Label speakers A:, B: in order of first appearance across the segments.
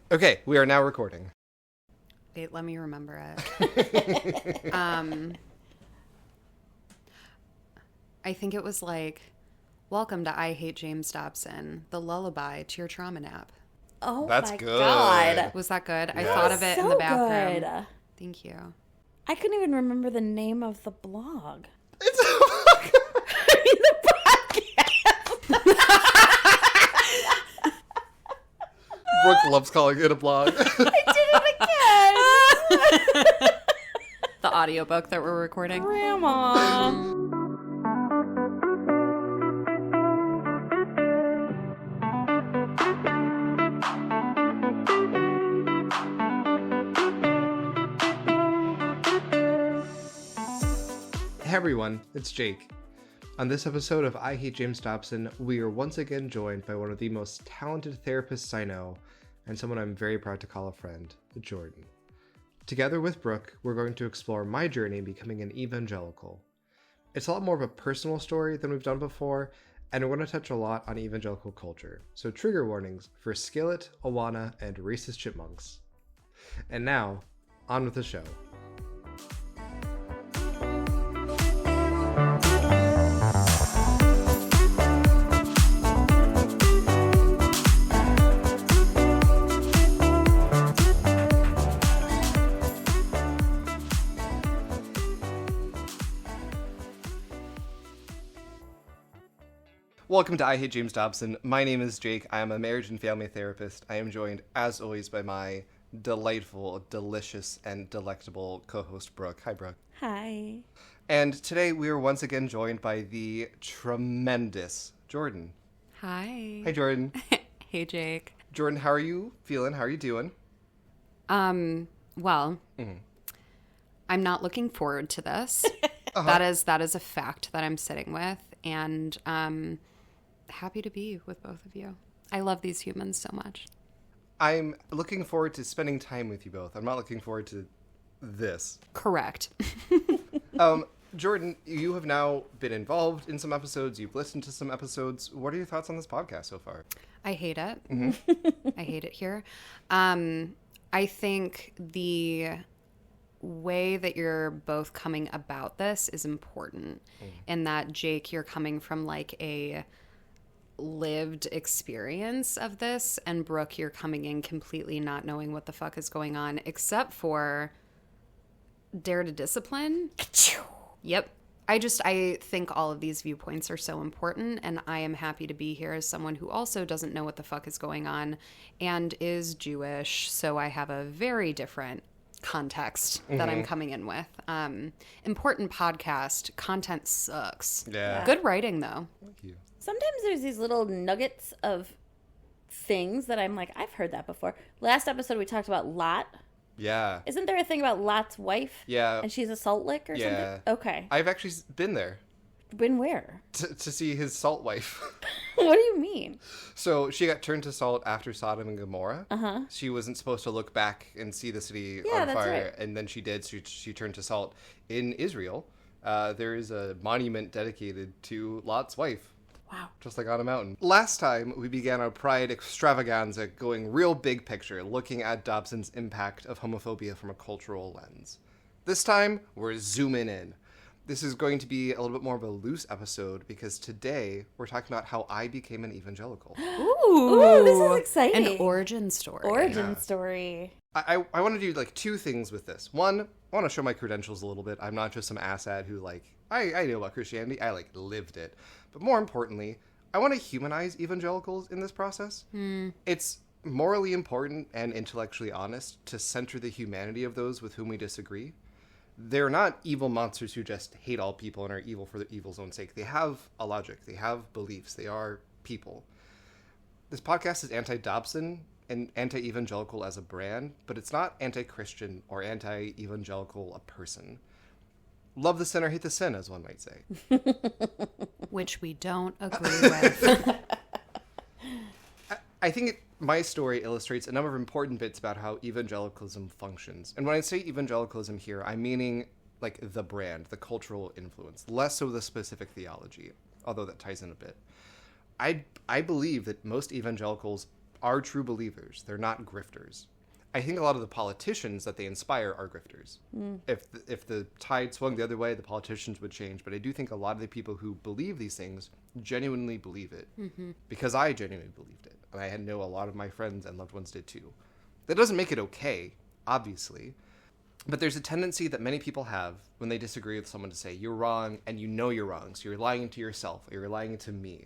A: Okay, we are now recording.
B: Wait, let me remember it. I think it was like, welcome to I Hate James Dobson, the lullaby to your trauma nap.
C: Oh,
A: That's
C: my
A: good.
C: God.
B: Was that good?
A: Yes.
B: I thought of it in the bathroom.
C: Good.
B: Thank you.
C: I couldn't even remember the name of the blog.
A: It's
C: The podcast.
A: Brooke loves calling it a blog.
C: I did it again.
B: The audiobook that we're recording.
C: Grandma.
A: Hey everyone, it's Jake. On this episode of I Hate James Dobson, we are once again joined by one of the most talented therapists I know, and someone I'm very proud to call a friend, Jordan. Together with Brooke, we're going to explore my journey in becoming an evangelical. It's a lot more of a personal story than we've done before, and we're going to touch a lot on evangelical culture, so trigger warnings for Skillet, AWANA, and racist chipmunks. And now, on with the show. Welcome to I Hate James Dobson. My name is Jake. I am a marriage and family therapist. I am joined, as always, by my delightful, delicious, and delectable co-host, Brooke. Hi, Brooke.
C: Hi.
A: And today we are once again joined by the tremendous Jordan.
B: Hi.
A: Hi, Jordan.
B: Hey, Jake.
A: Jordan, how are you feeling? How are you doing?
B: Well, I'm not looking forward to this. That is a fact that I'm sitting with, and happy to be with both of you. I love these humans so much.
A: I'm looking forward to spending time with you both. I'm not looking forward to this.
B: Correct.
A: Jordan, you have now been involved in some episodes. You've listened to some episodes. What are your thoughts on this podcast so far?
B: I hate it. I hate it here. I think the way that you're both coming about this is important, in that, Jake, you're coming from like a lived experience of this, and Brooke, you're coming in completely not knowing what the fuck is going on, except for dare to discipline. Yep. I think all of these viewpoints are so important, and I am happy to be here as someone who also doesn't know what the fuck is going on and is Jewish, so I have a very different context that I'm coming in with. Important podcast. Content sucks.
A: Yeah.
B: Good writing, though.
A: Thank you.
C: Sometimes there's these little nuggets of things that I'm like, I've heard that before. Last episode we talked about Lot.
A: Yeah.
C: Isn't there a thing about Lot's wife?
A: Yeah.
C: And she's a salt lick or
A: Yeah.
C: something? Okay.
A: I've actually been there
C: Been where?
A: to see his salt wife.
C: What do you mean?
A: So she got turned to salt after Sodom and Gomorrah.
C: Uh-huh.
A: She wasn't supposed to look back and see the city
C: Yeah,
A: on
C: that's
A: fire,
C: right.
A: and then she did. She turned to salt. In Israel, there is a monument dedicated to Lot's wife.
C: Wow.
A: Just like on a mountain. Last time, we began our Pride extravaganza going real big picture, looking at Dobson's impact of homophobia from a cultural lens. This time, we're zooming in. This is going to be a little bit more of a loose episode, because today, we're talking about how I became an evangelical.
C: Ooh, this is exciting.
B: An origin story.
C: Origin story.
A: I want to do like two things with this. One, I want to show my credentials a little bit. I'm not just some asshat who like, I know about Christianity. I like lived it. But more importantly, I want to humanize evangelicals in this process. It's morally important and intellectually honest to center the humanity of those with whom we disagree. They're not evil monsters who just hate all people and are evil for the evil's own sake. They have a logic. They have beliefs. They are people. This podcast is anti-Dobson and anti-evangelical as a brand, but it's not anti-Christian or anti-evangelical a person. Love the sinner, hate the sin, as one might say.
B: Which we don't agree with.
A: I think my story illustrates a number of important bits about how evangelicalism functions. And when I say evangelicalism here, I'm meaning like the brand, the cultural influence, less so the specific theology, although that ties in a bit. I believe that most evangelicals are true believers. They're not grifters. I think a lot of the politicians that they inspire are grifters. If the tide swung the other way, the politicians would change. But I do think a lot of the people who believe these things genuinely believe it. Because I genuinely believed it. And I know a lot of my friends and loved ones did too. That doesn't make it okay, obviously. But there's a tendency that many people have when they disagree with someone to say, you're wrong, and you know you're wrong. So you're lying to yourself, or you're lying to me.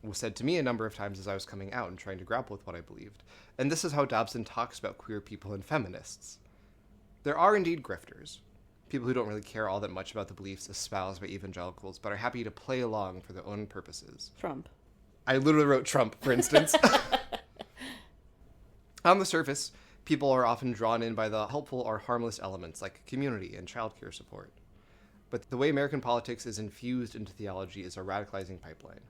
A: It was said to me a number of times as I was coming out and trying to grapple with what I believed. And this is how Dobson talks about queer people and feminists. There are indeed grifters, people who don't really care all that much about the beliefs espoused by evangelicals, but are happy to play along for their own purposes.
C: Trump.
A: I literally wrote Trump, for instance. On the surface, people are often drawn in by the helpful or harmless elements like community and childcare support. But the way American politics is infused into theology is a radicalizing pipeline.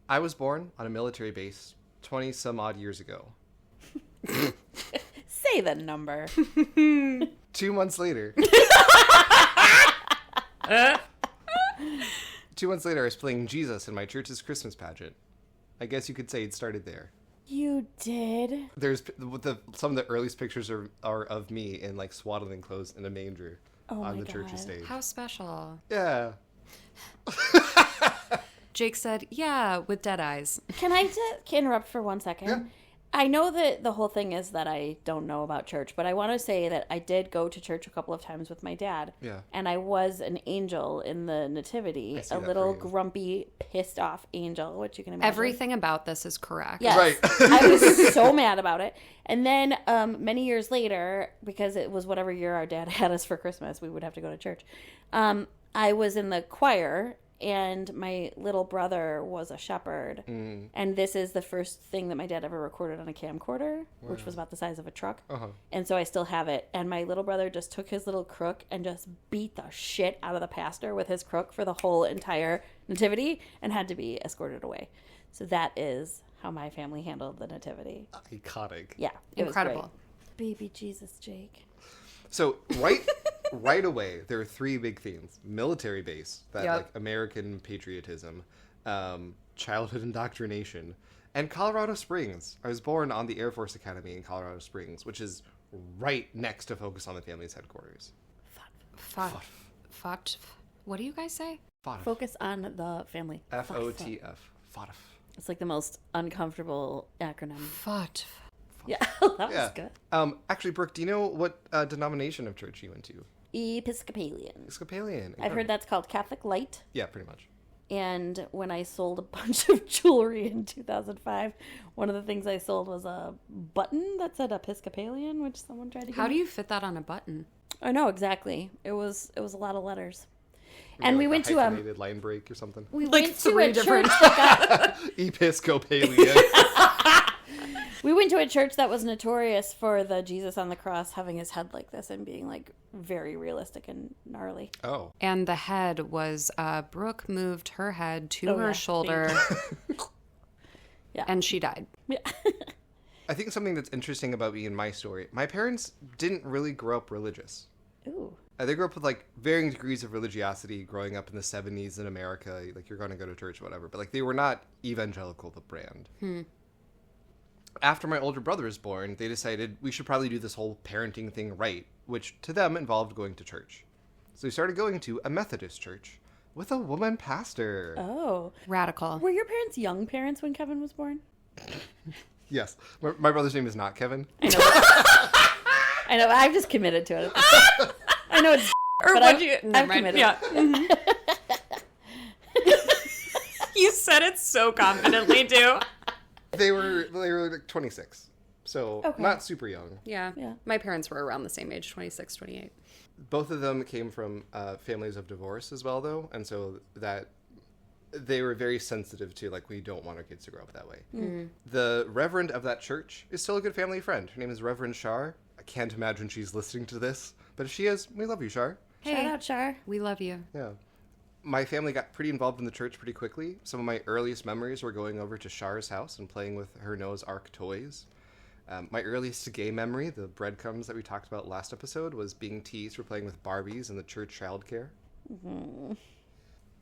A: I was born on a military base 20 some odd years ago.
C: Say the number.
A: 2 months later. 2 months later, I was playing Jesus in my church's Christmas pageant. I guess you could say it started there.
C: You did?
A: There's some of the earliest pictures are of me in like swaddling clothes in a manger on the church's stage.
B: How special.
A: Yeah.
B: Jake said, yeah, with dead eyes.
C: Can I interrupt for 1 second?
A: Yeah.
C: I know that the whole thing is that I don't know about church, but I want to say that I did go to church a couple of times with my dad.
A: Yeah.
C: And I was an angel in the nativity, a little grumpy, pissed off angel, which you can imagine.
B: Everything about this is correct.
C: Yes.
A: Right.
C: I was so mad about it. And then many years later, because it was whatever year our dad had us for Christmas, we would have to go to church. I was in the choir, and my little brother was a shepherd. And this is the first thing that my dad ever recorded on a camcorder, which was about the size of a truck. And so I still have it. And my little brother just took his little crook and just beat the shit out of the pastor with his crook for the whole entire nativity and had to be escorted away. So that is how my family handled the nativity.
A: Iconic.
C: Yeah.
B: Incredible.
C: Baby Jesus, Jake.
A: So right away, there are three big themes: military base, that like American patriotism, childhood indoctrination, and Colorado Springs. I was born on the Air Force Academy in Colorado Springs, which is right next to Focus on the Family's headquarters.
B: What do you guys say?
C: Focus on the family.
A: FOTF. FOTF.
C: It's like the most uncomfortable acronym.
B: FOT.
C: Yeah, that was good.
A: Actually, Brooke, do you know what denomination of church you went to?
C: Episcopalian.
A: Episcopalian.
C: I've heard that's called Catholic Light.
A: Yeah, pretty much.
C: And when I sold a bunch of jewelry in 2005, one of the things I sold was a button that said Episcopalian, which someone tried to get.
B: How do you fit that on a button?
C: I know, exactly. It was a lot of letters.
A: Maybe
C: and
A: like
C: we went to a
A: line break or something.
C: We
B: like
C: went
B: three
C: to a
B: different
C: church that
A: Episcopalian.
C: we went to a church that was notorious for the Jesus on the cross having his head like this and being like very realistic and gnarly.
A: Oh.
B: And the head was Brooke moved her head to her shoulder.
C: Yeah.
B: And she died.
C: Yeah.
A: I think something that's interesting about me and my story, my parents didn't really grow up religious.
C: Ooh.
A: They grew up with like varying degrees of religiosity growing up in the 70s in America. Like you're going to go to church, whatever. But like they were not evangelical, the brand. After my older brother was born, they decided we should probably do this whole parenting thing right, which to them involved going to church. So we started going to a Methodist church with a woman pastor.
C: Oh.
B: Radical.
C: Were your parents young parents when Kevin was born?
A: Yes. My brother's name is not Kevin.
C: I know. I know. I've just committed to it. I know it's but I'm committed.
B: Yeah. You said it so confidently, too.
A: They were like 26. So not super young.
B: Yeah. My parents were around the same age, 26, 28.
A: Both of them came from families of divorce as well, though. And so that they were very sensitive to, like, we don't want our kids to grow up that way. The reverend of that church is still a good family friend. Her name is Reverend Shar. I can't imagine she's listening to this. But if she is, we love you, Shar.
B: Hey,
C: shout out, Shar.
B: We love you.
A: Yeah. My family got pretty involved in the church pretty quickly. Some of my earliest memories were going over to Shar's house and playing with her Noah's Ark toys. My earliest gay memory, the breadcrumbs that we talked about last episode, was being teased for playing with Barbies in the church childcare.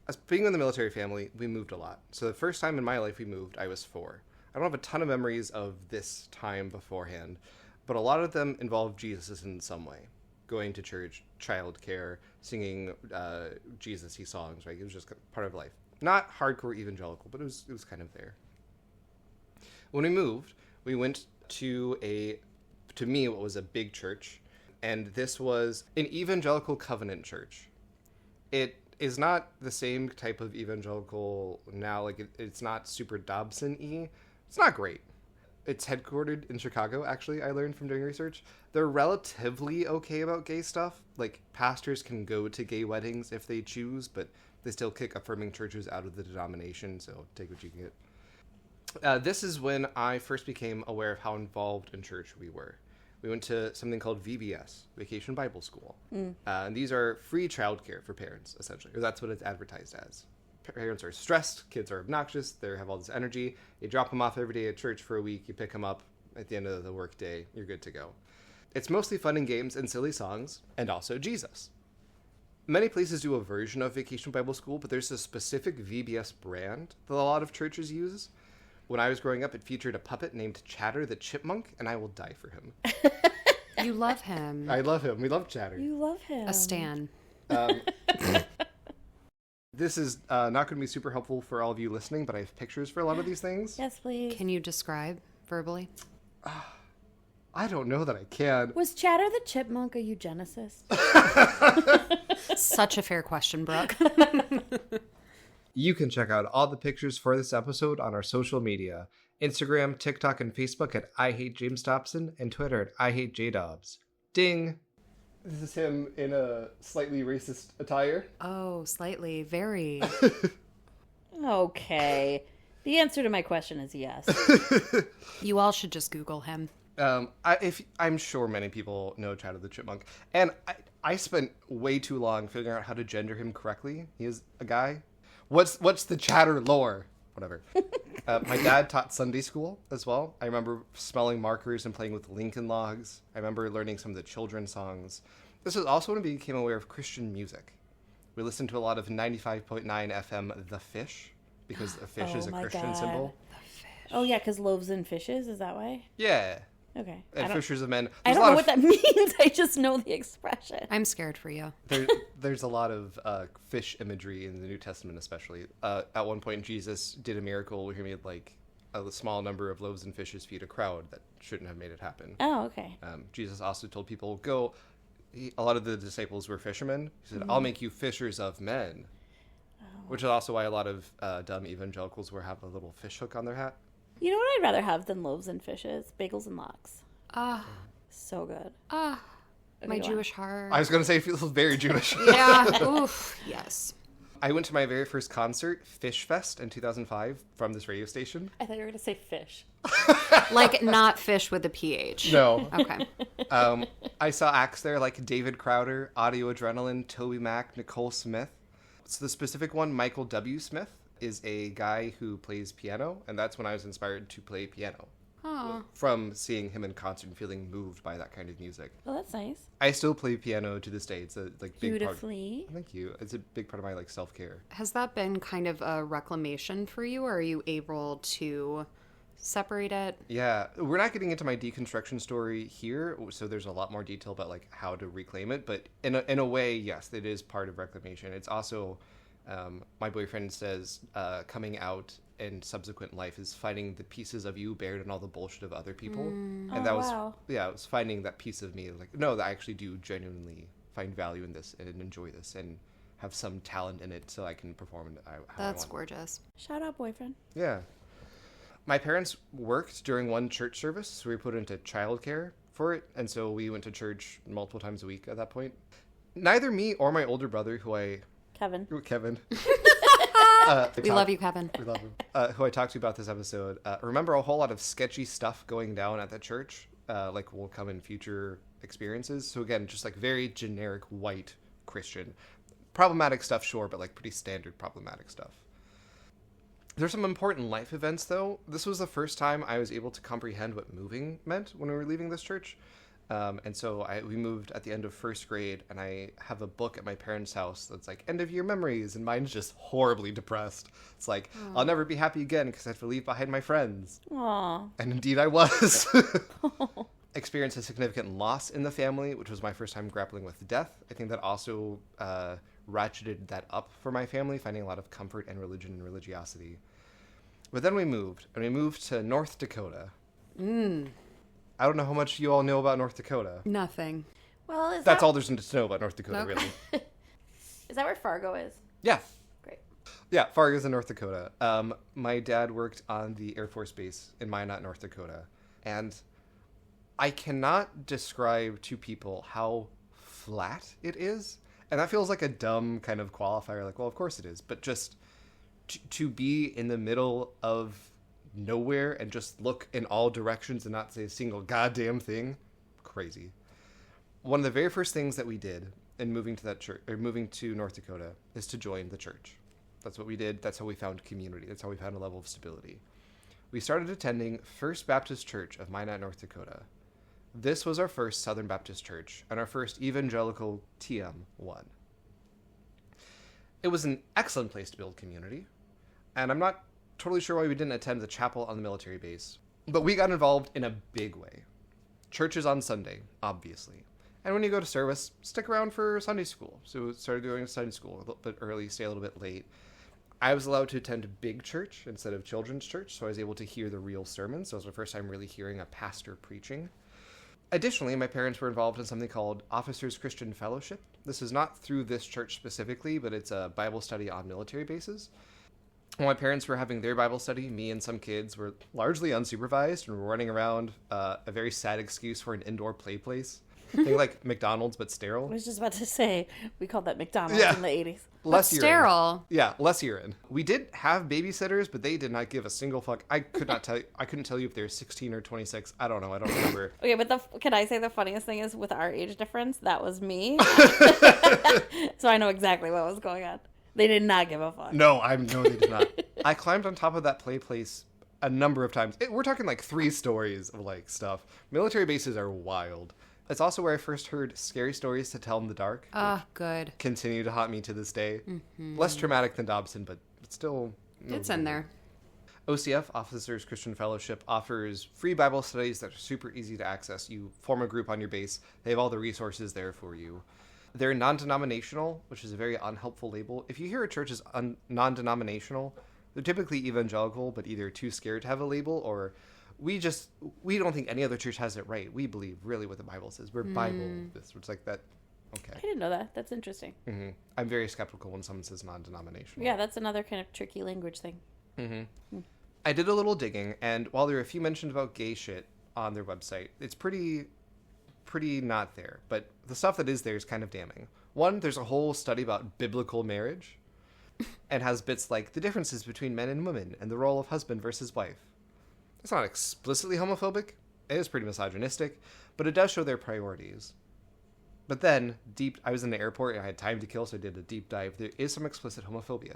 A: As being in the military family, we moved a lot. So the first time in my life we moved, I was 4. I don't have a ton of memories of this time beforehand, but a lot of them involve Jesus in some way. Going to church, childcare, singing Jesus-y songs, right? It was just part of life. Not hardcore evangelical, but it was kind of there. When we moved, we went to me, what was a big church, and this was an evangelical covenant church. It is not the same type of evangelical now, like it's not super Dobson-y. It's not great. It's headquartered in Chicago, actually, I learned from doing research. They're relatively okay about gay stuff. Like, pastors can go to gay weddings if they choose, but they still kick affirming churches out of the denomination, so take what you can get. This is when I first became aware of how involved in church we were. We went to something called VBS, Vacation Bible School. And these are free childcare for parents, essentially, or that's what it's advertised as. Parents are stressed, kids are obnoxious, they have all this energy. You drop them off every day at church for a week, you pick them up at the end of the work day, you're good to go. It's mostly fun and games and silly songs, and also Jesus. Many places do a version of Vacation Bible School, but there's a specific VBS brand that a lot of churches use. When I was growing up, it featured a puppet named Chatter the Chipmunk, and I will die for him.
B: You love him.
A: I love him. We love Chatter.
C: You love him.
B: A stan.
A: This is not going to be super helpful for all of you listening, but I have pictures for a lot of these things.
C: Yes, please.
B: Can you describe verbally?
A: I don't know that I can.
C: Was Chatter the Chipmunk a eugenicist?
B: Such a fair question, Brooke.
A: You can check out all the pictures for this episode on our social media. Instagram, TikTok, and Facebook at I Hate James Dobson, and Twitter at I Hate JDobs. Ding! This is him in a slightly racist attire.
B: Oh, slightly. Very.
C: Okay. The answer to my question is yes.
B: You all should just Google him.
A: I'm sure many people know Chatter the Chipmunk, and I spent way too long figuring out how to gender him correctly. He is a guy. What's the Chatter lore? Whatever. My dad taught Sunday school as well. I remember smelling markers and playing with Lincoln Logs. I remember learning some of the children's songs. This was also when we became aware of Christian music. We listened to a lot of 95.9 FM The Fish, because a fish is a Christian symbol.
B: The fish.
C: Oh, yeah, because loaves and fishes, is that why?
A: Yeah.
C: Okay.
A: And fishers of men.
C: I don't know what that means. I just know the expression.
B: I'm scared for you.
A: There's a lot of fish imagery in the New Testament, especially. At one point, Jesus did a miracle where he made like a small number of loaves and fishes feed a crowd that shouldn't have made it happen.
C: Oh, okay.
A: Jesus also told people, go. A lot of the disciples were fishermen. He said, I'll make you fishers of men. Oh. Which is also why a lot of dumb evangelicals have a little fish hook on their hat.
C: You know what I'd rather have than loaves and fishes? Bagels and lox. So good.
B: My Jewish heart.
A: I was going to say it feels very Jewish.
B: Yeah. Oof. Yes.
A: I went to my very first concert, Fish Fest, in 2005 from this radio station.
C: I thought you were going to say fish.
B: Like not fish with a PH.
A: No.
B: Okay.
A: I saw acts there like David Crowder, Audio Adrenaline, Toby Mac, Nicole Smith. So the specific one, Michael W. Smith, is a guy who plays piano, and that's when I was inspired to play piano.
B: Oh.
A: From seeing him in concert and feeling moved by that kind of music.
C: Oh, that's nice.
A: I still play piano to this day. It's a big
C: Beautifully.
A: part. Thank you. It's a big part of my self-care.
B: Has that been kind of a reclamation for you, or are you able to separate it?
A: Yeah, we're not getting into my deconstruction story here, so there's a lot more detail about how to reclaim it. But in a way, yes, it is part of reclamation. It's also, my boyfriend says, coming out in subsequent life is finding the pieces of you buried in all the bullshit of other people. And that was, it was finding that piece of me, no, I actually do genuinely find value in this and enjoy this and have some talent in it so I can perform it how I want.
B: That's gorgeous.
C: Shout out, boyfriend.
A: Yeah. My parents worked during one church service, so we were put into childcare for it, and so we went to church multiple times a week at that point. Neither me or my older brother, Kevin.
B: We love you, Kevin.
A: We love him. Who I talked to about this episode, remember a whole lot of sketchy stuff going down at that church, will come in future experiences. So again, just very generic white Christian. Problematic stuff, sure, but pretty standard problematic stuff. There's some important life events, though. This was the first time I was able to comprehend what moving meant when we were leaving this church. And so we moved at the end of first grade, and I have a book at my parents' house that's like end of year memories, and mine's just horribly depressed. It's like, I'll never be happy again because I have to leave behind my friends.
C: Aww.
A: And indeed I was. Experienced a significant loss in the family, which was my first time grappling with death. I think that also ratcheted that up for my family, finding a lot of comfort in religion and religiosity. But then we moved to North Dakota. I don't know how much you all know about North Dakota.
B: Nothing.
C: Well,
A: That's all there's to know about North Dakota, really.
C: Is that where Fargo is?
A: Yeah.
C: Great.
A: Yeah, Fargo's in North Dakota. My dad worked on the Air Force Base in Minot, North Dakota. And I cannot describe to people how flat it is. And that feels like a dumb kind of qualifier. Like, well, of course it is. But just to be in the middle of nowhere and just look in all directions and not say a single goddamn thing, crazy. One of the very first things that we did in moving to that church, or moving to North Dakota, is to join the church. That's what we did. That's how we found community. That's how we found a level of stability. We started attending First Baptist Church of Minot, North Dakota. This was our first Southern Baptist church and our first Evangelical TM1. It was an excellent place to build community, and I'm not totally sure why we didn't attend the chapel on the military base, but we got involved in a big way. Churches on Sunday, obviously. And when you go to service, stick around for Sunday school. So we started doing Sunday school a little bit early, stay a little bit late. I was allowed to attend a big church instead of children's church, so I was able to hear the real sermons. So it was the first time really hearing a pastor preaching. Additionally, my parents were involved in something called Officers Christian Fellowship. This is not through this church specifically, but it's a Bible study on military bases. While my parents were having their Bible study, me and some kids were largely unsupervised and were running around a very sad excuse for an indoor play place. Think like McDonald's, but sterile.
C: I was just about to say, we called that McDonald's in the 80s.
A: Less urine.
B: Sterile.
A: Yeah, less urine. We did have babysitters, but they did not give a single fuck. I couldn't tell you if they were 16 or 26. I don't know. I don't remember.
C: Okay, but can I say the funniest thing is with our age difference, that was me. So I know exactly what was going on. They did not give a fuck.
A: No, they did not. I climbed on top of that play place a number of times. We're talking like 3 stories of like stuff. Military bases are wild. It's also where I first heard scary stories to tell in the dark.
B: Good.
A: Continue to haunt me to this day. Mm-hmm. Less traumatic than Dobson, but still.
B: It's in there.
A: OCF, Officers Christian Fellowship, offers free Bible studies that are super easy to access. You form a group on your base. They have all the resources there for you. They're non-denominational, which is a very unhelpful label. If you hear a church is non-denominational, they're typically evangelical, but either too scared to have a label, or we don't think any other church has it right. We believe really what the Bible says. We're Bible. It's like that. Okay.
C: I didn't know that. That's interesting.
A: Mm-hmm. I'm very skeptical when someone says non-denominational.
C: Yeah, that's another kind of tricky language thing.
A: Mm-hmm. I did a little digging, and while there are a few mentions about gay shit on their website, it's pretty not there. But the stuff that is there is kind of damning. One, there's a whole study about biblical marriage, and has bits like the differences between men and women and the role of husband versus wife. It's not explicitly homophobic. It is pretty misogynistic, but it does show their priorities. But then, I was in the airport and I had time to kill, so I did a deep dive. There is some explicit homophobia.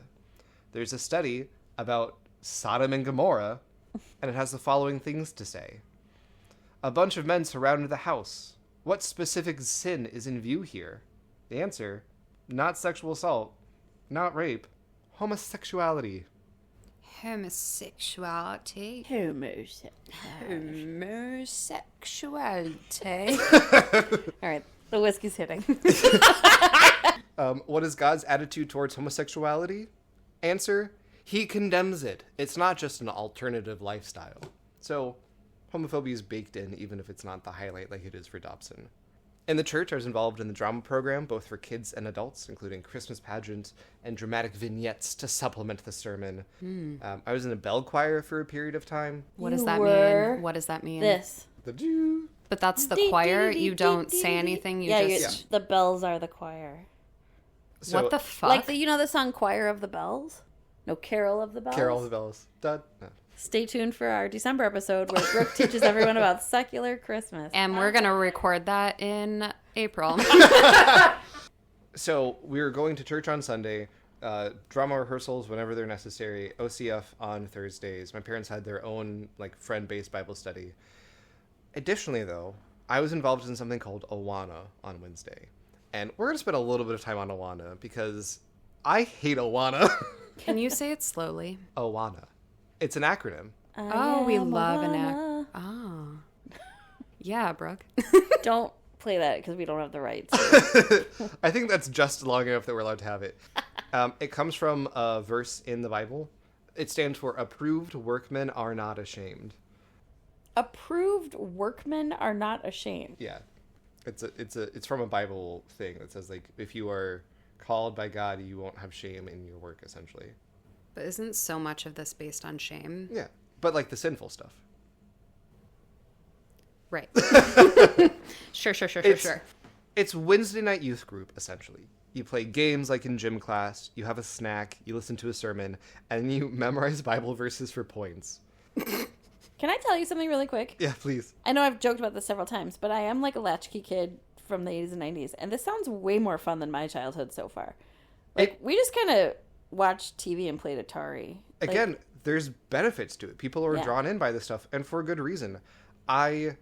A: There's a study about Sodom and Gomorrah, and it has the following things to say. A bunch of men surrounded the house. What specific sin is in view here? The answer, not sexual assault, not rape, homosexuality.
B: Homosexuality.
C: Homosexuality. All right, the whiskey's hitting.
A: What is God's attitude towards homosexuality? Answer, he condemns it. It's not just an alternative lifestyle. So, homophobia is baked in, even if it's not the highlight like it is for Dobson. In the church, I was involved in the drama program, both for kids and adults, including Christmas pageants and dramatic vignettes to supplement the sermon. I was in a bell choir for a period of time.
B: What does that mean? What does that mean?
C: This.
A: The Jew.
B: But that's the choir? You don't say anything?
C: The bells are the choir.
A: So,
B: what the fuck?
C: Like, the song Choir of the Bells? No, Carol of the Bells?
A: Carol of the Bells. No.
C: Stay tuned for our December episode where Brooke teaches everyone about secular Christmas.
B: And we're going to record that in April.
A: So we were going to church on Sunday, drama rehearsals whenever they're necessary, OCF on Thursdays. My parents had their own friend-based Bible study. Additionally, though, I was involved in something called AWANA on Wednesday. And we're going to spend a little bit of time on AWANA because I hate AWANA.
B: Can you say it slowly?
A: AWANA. It's an acronym.
B: Oh, we love an acronym. Oh. Yeah, Brooke.
C: Don't play that because we don't have the rights.
A: I think that's just long enough that we're allowed to have it. It comes from a verse in the Bible. It stands for approved workmen are not ashamed.
C: Approved workmen are not ashamed.
A: Yeah. It's from a Bible thing that says, like, if you are called by God, you won't have shame in your work, essentially.
B: But isn't so much of this based on shame?
A: Yeah. But, like, the sinful stuff.
B: Right. Sure.
A: It's Wednesday night youth group, essentially. You play games like in gym class, you have a snack, you listen to a sermon, and you memorize Bible verses for points.
C: Can I tell you something really quick?
A: Yeah, please.
C: I know I've joked about this several times, but I am like a latchkey kid from the 80s and 90s, and this sounds way more fun than my childhood so far. Like, we just kind of watched TV and played Atari.
A: Again, there's benefits to it. People are drawn in by this stuff, and for a good reason. I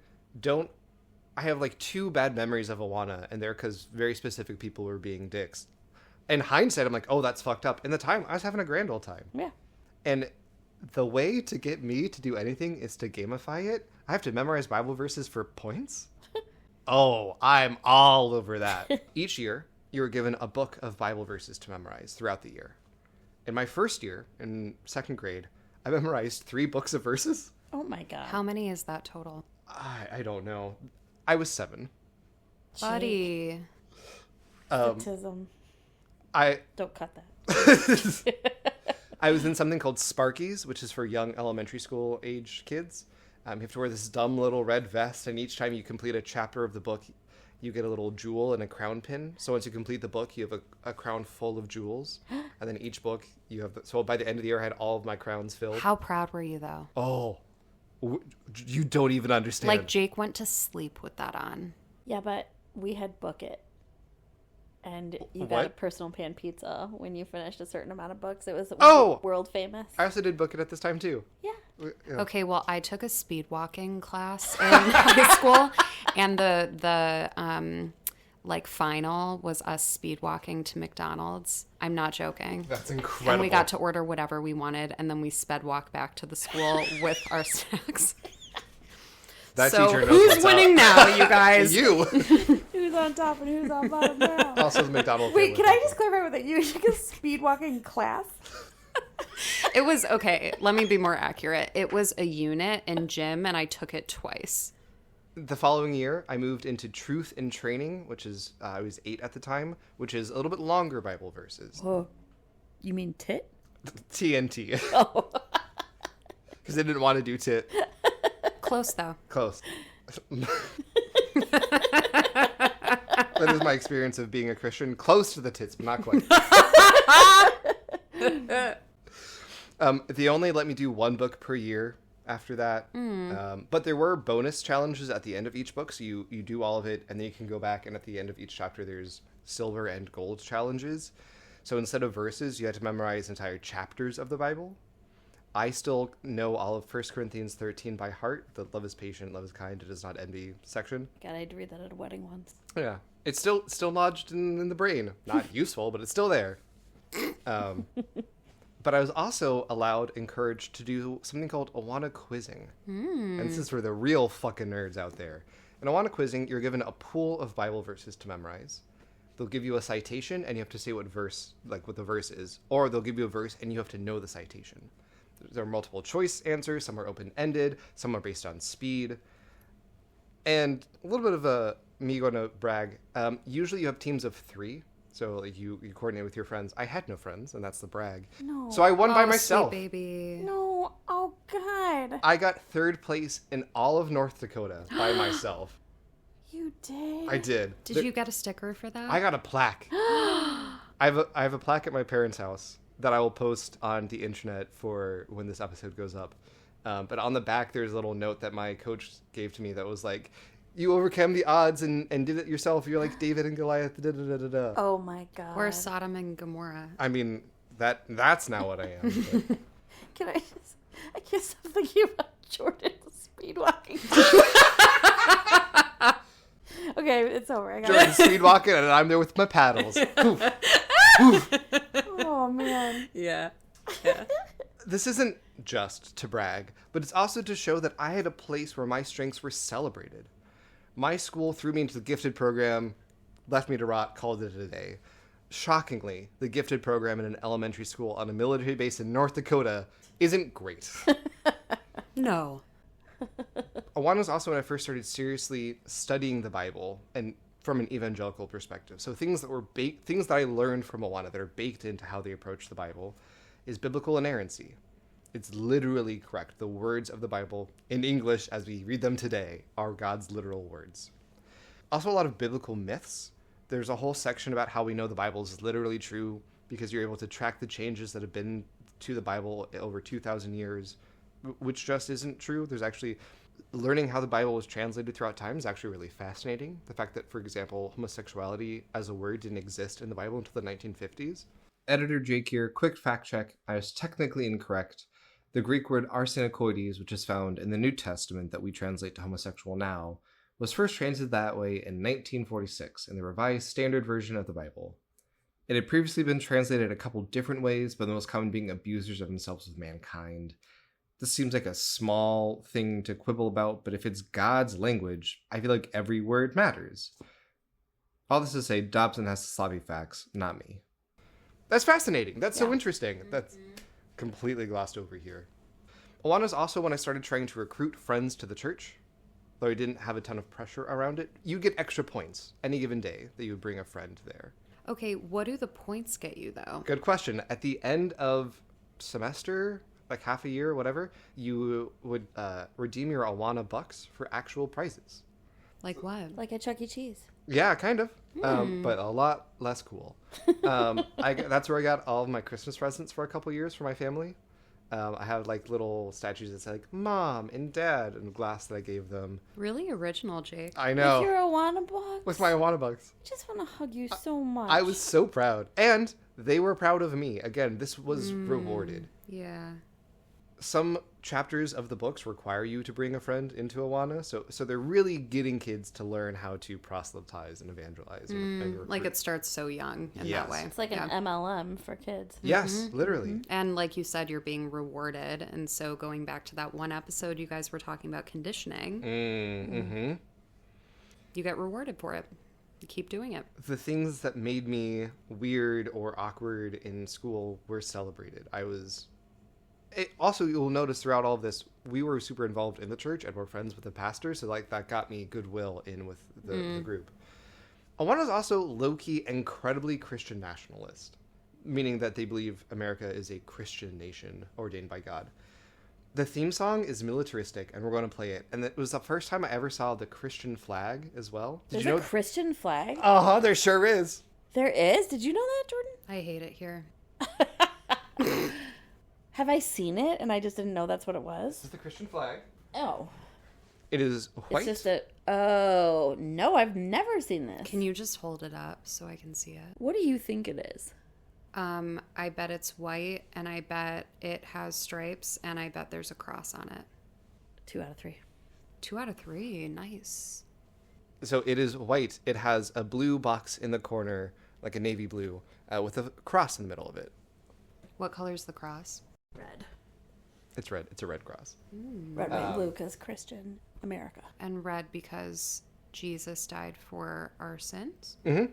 A: have like 2 bad memories of AWANA, and they're because very specific people were being dicks. In hindsight, I'm like, oh, that's fucked up. In the time, I was having a grand old time.
C: Yeah.
A: And the way to get me to do anything is to gamify it. I have to memorize Bible verses for points? Oh, I'm all over that. Each year, you were given a book of Bible verses to memorize throughout the year. In my first year, in 2nd grade, I memorized 3 books of verses.
C: Oh my God.
B: How many is that total?
A: I don't know. I was 7.
B: Buddy.
C: Autism. Don't cut that.
A: I was in something called Sparkies, which is for young elementary school age kids. You have to wear this dumb little red vest, and each time you complete a chapter of the book, you get a little jewel and a crown pin. So once you complete the book, you have a crown full of jewels. And then each book, you have... So by the end of the year, I had all of my crowns filled.
B: How proud were you, though?
A: Oh, you don't even understand.
B: Like, Jake went to sleep with that on.
C: Yeah, but we had Book It. And you got a personal pan pizza when you finished a certain amount of books. It was world famous.
A: I also did Book It at this time, too.
C: Yeah.
B: Okay, well, I took a speed walking class in high school, and the final was us speed walking to McDonald's. I'm not joking.
A: That's incredible.
B: And we got to order whatever we wanted, and then we sped walk back to the school with our snacks.
A: That
B: so
A: teacher knows
B: who's
A: what's
B: winning
A: up.
B: now, you guys?
A: You.
C: Who's on top and who's on bottom now?
A: Also the McDonald's.
C: Wait, can I just clarify with that? You took a speed walking class?
B: It was, okay, let me be more accurate. It was a unit in gym, and I took it twice.
A: The following year, I moved into Truth in Training, which is, I was 8 at the time, which is a little bit longer Bible verses.
C: Oh, you mean tit?
A: TNT.
C: Oh.
A: Because they didn't want to do tit.
B: Close, though.
A: Close. That is my experience of being a Christian. Close to the tits, but not quite. They only let me do 1 book per year after that. But there were bonus challenges at the end of each book. So you do all of it, and then you can go back, and at the end of each chapter, there's silver and gold challenges. So instead of verses, you had to memorize entire chapters of the Bible. I still know all of 1 Corinthians 13 by heart. The love is patient, love is kind, it does not envy section.
C: God, I had to read that at a wedding once.
A: Yeah. It's still lodged in the brain. Not useful, but it's still there. But I was also encouraged to do something called AWANA quizzing. And this is for the real fucking nerds out there. In AWANA quizzing, you're given a pool of Bible verses to memorize. They'll give you a citation, and you have to say what the verse is. Or they'll give you a verse, and you have to know the citation. There are multiple choice answers. Some are open-ended. Some are based on speed. And a little bit of me going to brag. Usually you have teams of 3. So like you coordinate with your friends. I had no friends, and that's the brag.
C: No.
A: So I won by myself.
B: Sweet baby.
C: No. Oh, God.
A: I got 3rd place in all of North Dakota by myself.
C: You did?
A: I did.
B: Did you get a sticker for that?
A: I got a plaque. I have a plaque at my parents' house that I will post on the internet for when this episode goes up. But on the back, there's a little note that my coach gave to me that was like, you overcame the odds and did it yourself. You're like David and Goliath. Da, da, da, da, da.
C: Oh, my God.
B: Or Sodom and Gomorrah.
A: I mean, that's not what I am. But...
C: I can't stop thinking about Jordan speed walking. Okay, it's over. I got
A: Jordan
C: it.
A: speed walking, and I'm there with my paddles. Oof. Oof.
C: Oh, man.
B: Yeah.
A: This isn't just to brag, but it's also to show that I had a place where my strengths were celebrated. My school threw me into the gifted program, left me to rot, called it a day. Shockingly, the gifted program in an elementary school on a military base in North Dakota isn't great.
B: No.
A: AWANA was also when I first started seriously studying the Bible and from an evangelical perspective. So things that I learned from AWANA that are baked into how they approach the Bible is biblical inerrancy. It's literally correct. The words of the Bible in English as we read them today are God's literal words. Also a lot of biblical myths. There's a whole section about how we know the Bible is literally true because you're able to track the changes that have been to the Bible over 2,000 years, which just isn't true. There's actually learning how the Bible was translated throughout time is actually really fascinating. The fact that, for example, homosexuality as a word didn't exist in the Bible until the 1950s. Editor Jake here, quick fact check. I was technically incorrect. The Greek word arsenokoides, which is found in the New Testament that we translate to homosexual now, was first translated that way in 1946 in the Revised Standard Version of the Bible. It had previously been translated a couple different ways, but the most common being abusers of themselves with mankind. This seems like a small thing to quibble about, but if it's God's language, I feel like every word matters. All this to say, Dobson has the sloppy facts, not me. That's fascinating. That's so interesting. That's completely glossed over here. AWANA is also when I started trying to recruit friends to the church. Though I didn't have a ton of pressure around it, you get extra points any given day that you would bring a friend there.
B: Okay, what do the points get you, though?
A: Good question. At the end of semester, like half a year or whatever, you would redeem your AWANA bucks for actual prizes.
B: Like what?
C: Like at Chuck E. Cheese.
A: Yeah, kind of. But a lot less cool. That's where I got all of my Christmas presents for a couple years for my family. I have like little statues that say like Mom and Dad and glass that I gave them.
B: Really original, Jake.
A: I know.
C: With your Awana box?
A: With my AWANA bucks.
C: I just want to hug you so much.
A: I was so proud. And they were proud of me. Again, this was rewarded.
B: Yeah.
A: Some chapters of the books require you to bring a friend into AWANA, so they're really getting kids to learn how to proselytize and evangelize. And
B: Like it starts so young in that way.
C: It's like an MLM for kids.
A: Yes, literally.
B: And like you said, you're being rewarded. And so going back to that one episode, you guys were talking about conditioning. You get rewarded for it. You keep doing it.
A: The things that made me weird or awkward in school were celebrated. Also, you'll notice throughout all of this, we were super involved in the church and we're friends with the pastor, so like that got me goodwill in with the group. AWANA is also low-key incredibly Christian nationalist, meaning that they believe America is a Christian nation ordained by God. The theme song is militaristic, and we're going to play it. And it was the first time I ever saw the Christian flag as well.
C: There's a Christian flag?
A: Uh-huh, there sure is.
C: There is? Did you know that, Jordan?
B: I hate it here.
C: Have I seen it and I just didn't know that's what it was?
A: This is the Christian flag.
C: Oh.
A: It is white.
C: It's just oh, no, I've never seen this.
B: Can you just hold it up so I can see it?
C: What do you think it is?
B: I bet it's white, and I bet it has stripes, and I bet there's a cross on it.
C: 2 out of 3.
B: 2 out of 3. Nice.
A: So it is white. It has a blue box in the corner, like a navy blue, with a cross in the middle of it.
B: What color's the cross?
C: Red.
A: It's red. It's a red cross.
C: Red, white, and blue, because Christian America.
B: And red because Jesus died for our sins?
A: Mm-hmm.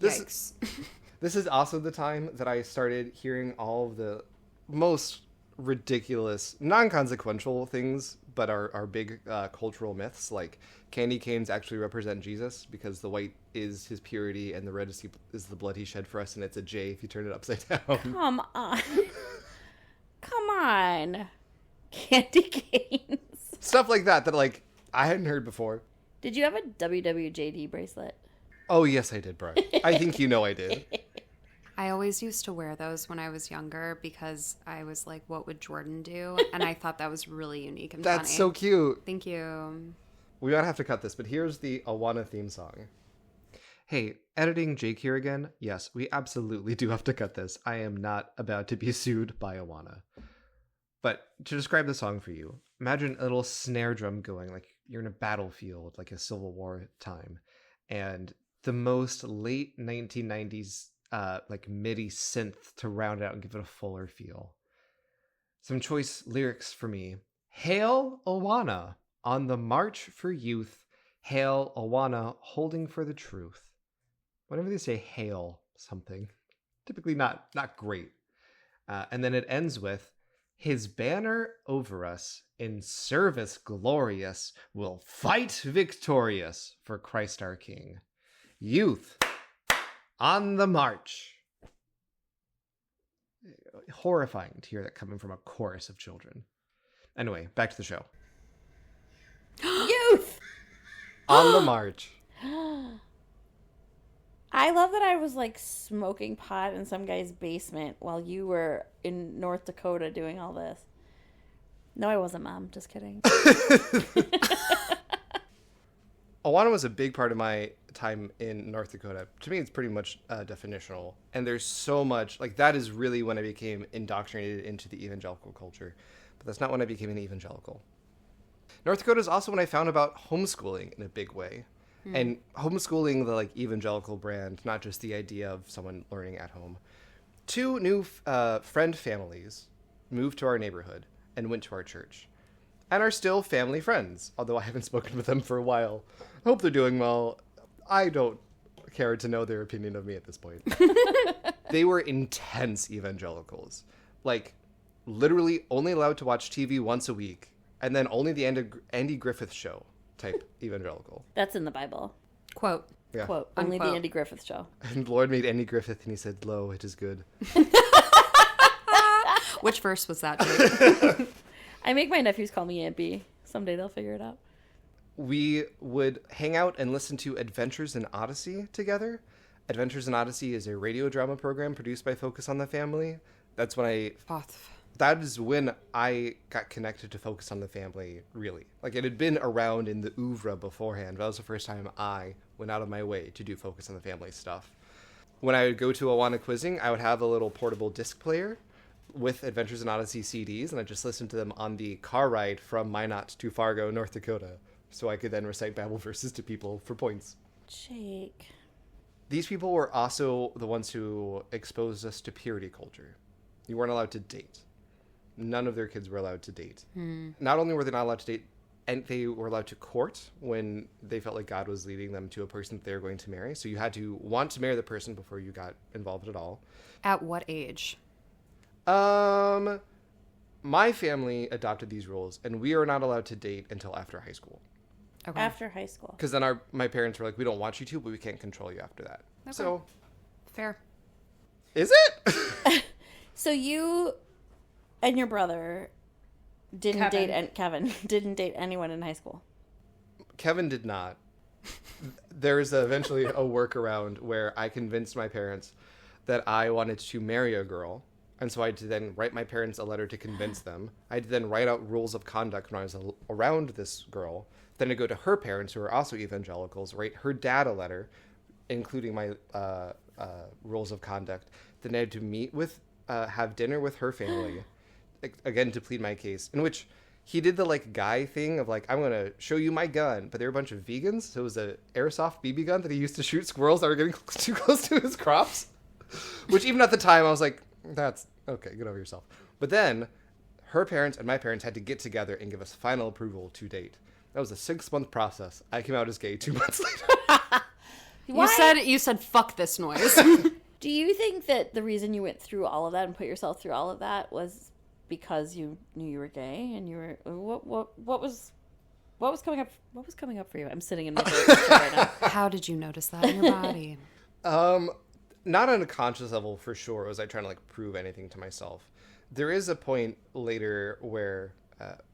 B: Yikes.
A: This is also the time that I started hearing all of the most ridiculous, non-consequential things, but are big cultural myths, like candy canes actually represent Jesus because the white is his purity and the red is the blood he shed for us, and it's a J if you turn it upside down.
C: Come on. Come on. Candy canes.
A: Stuff like that like I hadn't heard before.
C: Did you have a WWJD bracelet?
A: Oh, yes, I did, Brooke. I think you know I did.
B: I always used to wear those when I was younger because I was like, what would Jordan do? And I thought that was really unique and
A: That's
B: funny.
A: so cute.
B: Thank you.
A: We might have to cut this, but here's the AWANA theme song. Hey, editing Jake here again. Yes, we absolutely do have to cut this. I am not about to be sued by AWANA. But to describe the song for you, imagine a little snare drum going, like you're in a battlefield, like a Civil War time, and the most late 1990s like MIDI synth to round it out and give it a fuller feel. Some choice lyrics for me. Hail AWANA, on the march for youth. Hail AWANA, holding for the truth. Whenever they say hail something, typically not great. And then it ends with, his banner over us, in service glorious, will fight victorious for Christ our King. Youth, on the march. Horrifying to hear that coming from a chorus of children. Anyway, back to the show.
C: Youth!
A: On the march.
C: I love that I was like smoking pot in some guy's basement while you were in North Dakota doing all this. No, I wasn't, Mom. Just kidding.
A: AWANA was a big part of my time in North Dakota. To me, it's pretty much definitional. And there's so much, like, that is really when I became indoctrinated into the evangelical culture. But that's not when I became an evangelical. North Dakota is also when I found about homeschooling in a big way. And homeschooling, the like evangelical brand, not just the idea of someone learning at home. 2 new friend families moved to our neighborhood and went to our church. And are still family friends, although I haven't spoken with them for a while. I hope they're doing well. I don't care to know their opinion of me at this point. They were intense evangelicals. Like, literally only allowed to watch TV once a week. And then only the Andy Griffith Show type evangelical.
C: That's in the Bible.
B: Quote.
A: Yeah.
C: Quote. Only
B: Unquote.
C: the Andy Griffith Show.
A: And the Lord made Andy Griffith and he said, lo, it is good.
B: Which verse was that, Jake?
C: I make my nephews call me Aunt B. Someday they'll figure it out.
A: We would hang out and listen to Adventures in Odyssey together. Adventures in Odyssey is a radio drama program produced by Focus on the Family. That's when that is when I got connected to Focus on the Family, really. Like, it had been around in the oeuvre beforehand, but that was the first time I went out of my way to do Focus on the Family stuff. When I would go to AWANA quizzing, I would have a little portable disc player with Adventures in Odyssey CDs, and I just listened to them on the car ride from Minot to Fargo, North Dakota, so I could then recite Bible verses to people for points.
C: Jake.
A: These people were also the ones who exposed us to purity culture. You weren't allowed to date. None of their kids were allowed to date. Not only were they not allowed to date, and they were allowed to court when they felt like God was leading them to a person that they were going to marry. So you had to want to marry the person before you got involved at all.
B: At what age?
A: My family adopted these rules, and we are not allowed to date until after high school.
C: Okay. After high school.
A: Because then my parents were like, we don't want you to, but we can't control you after that.
B: Okay.
A: So,
B: Fair.
A: is it?
C: So you and your brother didn't date, and Kevin didn't date anyone in high school.
A: Kevin did not. There's eventually a workaround where I convinced my parents that I wanted to marry a girl. And so I had to then write my parents a letter to convince them. I had to then write out rules of conduct when I was around this girl. Then to go to her parents, who are also evangelicals, write her dad a letter, including my rules of conduct. Then I had to meet with, have dinner with her family, again, to plead my case, in which he did the, like, guy thing of, like, I'm going to show you my gun. But they were a bunch of vegans, so it was an airsoft BB gun that he used to shoot squirrels that were getting too close to his crops. Which, even at the time, I was like, that's okay, get over yourself. But then her parents and my parents had to get together and give us final approval to date. That was a 6-month process. I came out as gay 2 months later.
B: You said fuck this noise.
C: Do you think that the reason you went through all of that and put yourself through all of that was because you knew you were gay and you were what was coming up? What was coming up for you? I'm sitting in my chair right now.
B: How did you notice that in your body?
A: Not on a conscious level, for sure, was I trying to, like, prove anything to myself. There is a point later where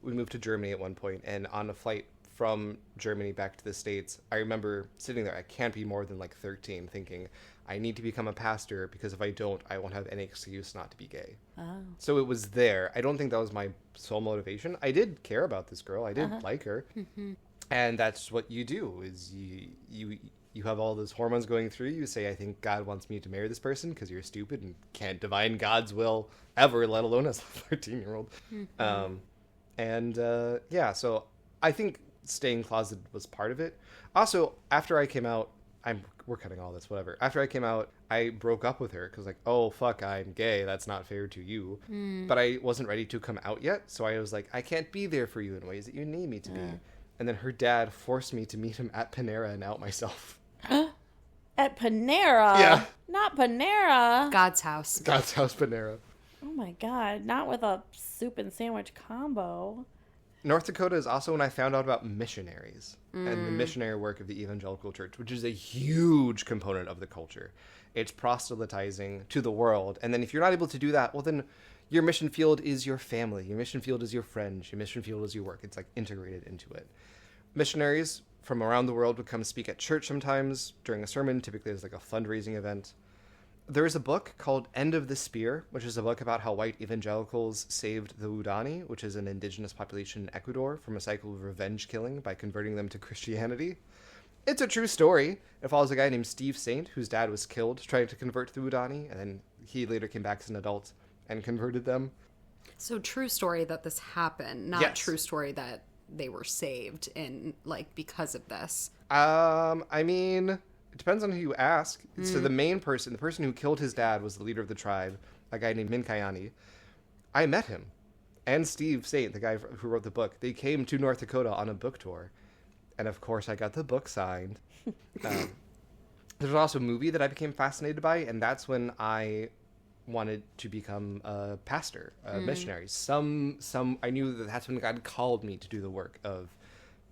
A: we moved to Germany at one point, and on a flight from Germany back to the States, I remember sitting there, I can't be more than, like, 13, thinking, I need to become a pastor, because if I don't, I won't have any excuse not to be gay. Oh. So it was there. I don't think that was my sole motivation. I did care about this girl. I did like her. Mm-hmm. And that's what you do, is you have all those hormones going through you. Say, I think God wants me to marry this person, because you're stupid and can't divine God's will ever, let alone as a 13-year-old. Mm-hmm. So I think staying closeted was part of it. Also, after I came out, we're cutting all this, whatever. After I came out, I broke up with her because, like, oh, fuck, I'm gay. That's not fair to you. But I wasn't ready to come out yet. So I was like, I can't be there for you in ways that you need me to be. And then her dad forced me to meet him at Panera and out myself.
C: At Panera?
A: Yeah.
C: Not Panera.
B: God's house.
A: God's house Panera.
C: Oh my God. Not with a soup and sandwich combo.
A: North Dakota is also when I found out about missionaries and the missionary work of the Evangelical Church, which is a huge component of the culture. It's proselytizing to the world. And then if you're not able to do that, well, then your mission field is your family. Your mission field is your friends. Your mission field is your work. It's like integrated into it. Missionaries from around the world would come speak at church sometimes during a sermon, typically as like a fundraising event. There is a book called End of the Spear, which is a book about how white evangelicals saved the Udani, which is an indigenous population in Ecuador, from a cycle of revenge killing by converting them to Christianity. It's a true story. It follows a guy named Steve Saint, whose dad was killed trying to convert the Udani, and then he later came back as an adult and converted them.
B: So true story that this happened, not
A: Yes.
B: true story that they were saved in, like, because of this.
A: I mean, it depends on who you ask. So the person who killed his dad was the leader of the tribe, a guy named Minkayani. I met him. And Steve Saint, the guy who wrote the book. They came to North Dakota on a book tour. And of course, I got the book signed. There's also a movie that I became fascinated by, and that's when I wanted to become a pastor, a missionary. I knew that that's when God called me to do the work of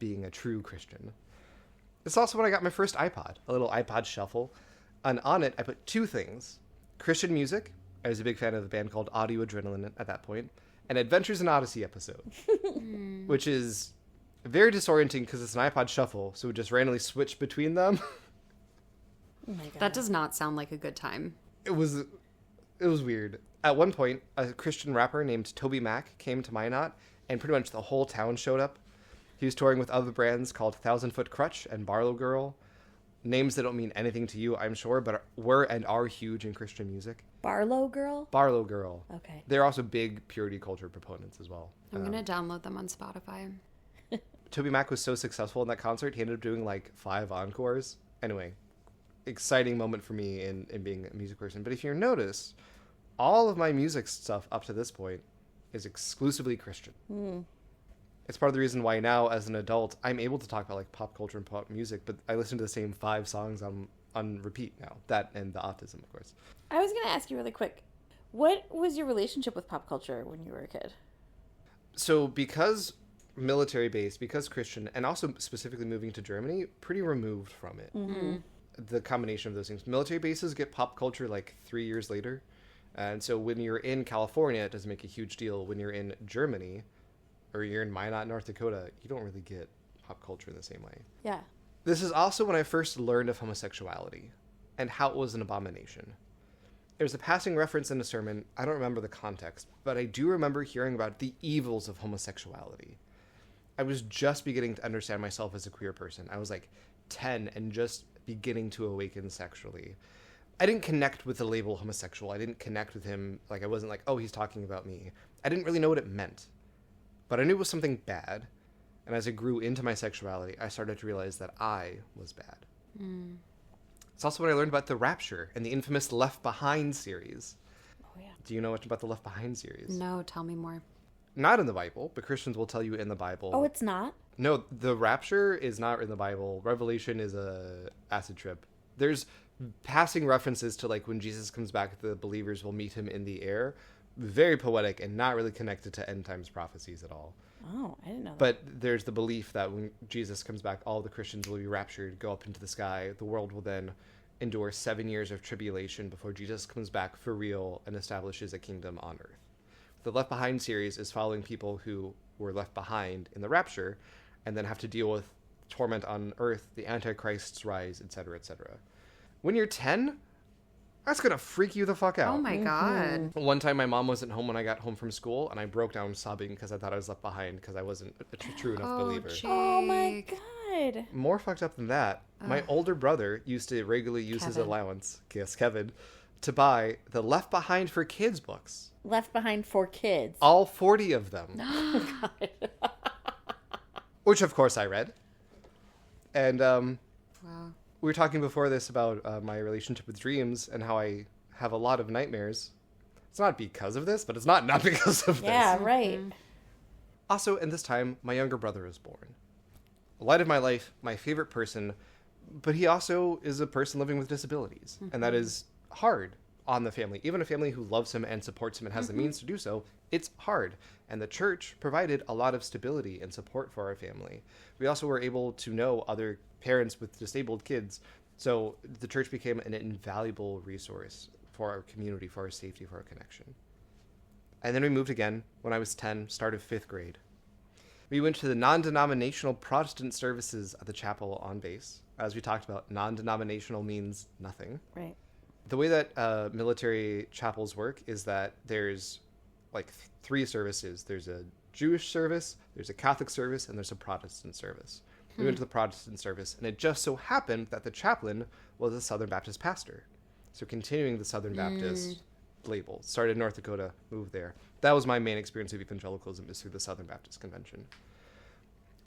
A: being a true Christian. It's also when I got my first iPod, a little iPod Shuffle. And on it, I put two things. Christian music. I was a big fan of a band called Audio Adrenaline at that point. And Adventures in Odyssey episode. Which is very disorienting because it's an iPod Shuffle, so we just randomly switch between them.
C: Oh my God.
B: That does not sound like a good time.
A: It was weird. At one point, a Christian rapper named Toby Mac came to Minot, and pretty much the whole town showed up. He was touring with other brands called 1,000 Foot Crutch and Barlow Girl. Names that don't mean anything to you, I'm sure, but were and are huge in Christian music.
C: Barlow Girl?
A: Barlow Girl.
C: Okay.
A: They're also big purity culture proponents as well.
B: I'm going to download them on Spotify.
A: Toby Mac was so successful in that concert, he ended up doing like 5 encores. Anyway, exciting moment for me in being a music person. But if you notice, all of my music stuff up to this point is exclusively Christian. It's part of the reason why now, as an adult, I'm able to talk about like pop culture and pop music, but I listen to the same 5 songs on repeat now. That and the autism, of course.
C: I was going to ask you really quick, what was your relationship with pop culture when you were a kid?
A: So because military-based, because Christian, and also specifically moving to Germany, pretty removed from it. The combination of those things. Military bases get pop culture like 3 years later. And so when you're in California, it doesn't make a huge deal. When you're in Germany, or you're in Minot, North Dakota, you don't really get pop culture in the same way.
C: Yeah.
A: This is also when I first learned of homosexuality and how it was an abomination. There's a passing reference in a sermon. I don't remember the context, but I do remember hearing about the evils of homosexuality. I was just beginning to understand myself as a queer person. I was like 10 and just beginning to awaken sexually. I didn't connect with the label homosexual. I didn't connect with him. Like, I wasn't like, oh, he's talking about me. I didn't really know what it meant. But I knew it was something bad. And as I grew into my sexuality, I started to realize that I was bad. It's also when I learned about the Rapture and the infamous Left Behind series.
C: Oh, yeah.
A: Do you know much about the Left Behind series?
B: No, tell me more.
A: Not in the Bible, but Christians will tell you in the Bible.
C: Oh, it's not?
A: No, the Rapture is not in the Bible. Revelation is a acid trip. There's passing references to like when Jesus comes back, the believers will meet him in the air. Very poetic and not really connected to end times prophecies at all.
C: Oh, I didn't know that.
A: But there's the belief that when Jesus comes back, all the Christians will be raptured, go up into the sky. The world will then endure 7 years of tribulation before Jesus comes back for real and establishes a kingdom on earth. The Left Behind series is following people who were left behind in the rapture and then have to deal with torment on earth, the Antichrist's rise, etc., etc. When you're 10, that's going to freak you the fuck out.
B: Oh my God.
A: One time my mom wasn't home when I got home from school, and I broke down sobbing because I thought I was left behind because I wasn't a true enough believer.
C: Oh my God.
A: More fucked up than that, my older brother used to regularly use his
B: Kevin.
A: allowance, yes, Kevin, to buy the Left Behind for Kids books.
C: Left Behind for Kids.
A: All 40 of them.
C: Oh, God.
A: which of course I read. And
B: Wow.
A: we were talking before this about my relationship with dreams and how I have a lot of nightmares. It's not because of this, but it's not because of
C: Yeah,
A: this.
C: right.
A: Also, in this time, my younger brother was born. The light of my life, my favorite person, but he also is a person living with disabilities. And that is hard on the family. Even a family who loves him and supports him and has the means to do so, it's hard. And the church provided a lot of stability and support for our family. We also were able to know other parents with disabled kids. So the church became an invaluable resource for our community, for our safety, for our connection. And then we moved again when I was 10, start of 5th grade. We went to the non-denominational Protestant services at the chapel on base. As we talked about, non-denominational means nothing.
C: Right.
A: The way that military chapels work is that there's like 3 services. There's a Jewish service, there's a Catholic service, and there's a Protestant service. We went to the Protestant service, and it just so happened that the chaplain was a Southern Baptist pastor. So continuing the Southern Baptist label. Started in North Dakota, moved there. That was my main experience of evangelicalism, is through the Southern Baptist Convention.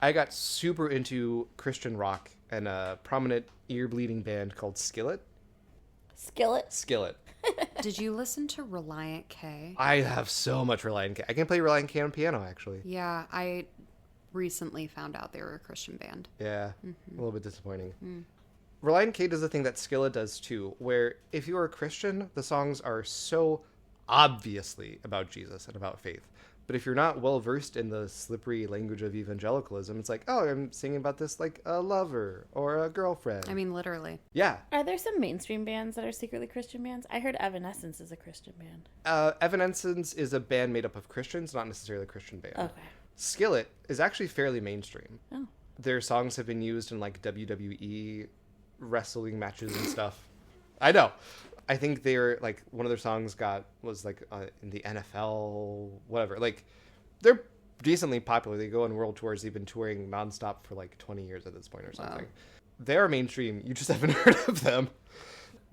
A: I got super into Christian rock and a prominent ear-bleeding band called Skillet.
C: Skillet.
B: Did you listen to Reliant K?
A: I have so much Reliant K. I can play Reliant K on piano, actually.
B: Yeah, I recently found out they were a Christian band.
A: Yeah, a little bit disappointing. Reliant K does the thing that Skillet does too, where if you are a Christian, the songs are so obviously about Jesus and about faith. But if you're not well versed in the slippery language of evangelicalism, it's like, oh, I'm singing about this like a lover or a girlfriend.
B: I mean, literally.
A: Yeah.
C: Are there some mainstream bands that are secretly Christian bands? I heard Evanescence is a Christian band.
A: Evanescence is a band made up of Christians, not necessarily a Christian band.
C: Okay.
A: Skillet is actually fairly mainstream.
C: Oh.
A: Their songs have been used in like WWE wrestling matches and stuff. I know. I think they're like one of their songs was like in the NFL, whatever. Like they're decently popular. They go on world tours. They've been touring nonstop for like 20 years at this point or something. Wow. They're mainstream. You just haven't heard of them.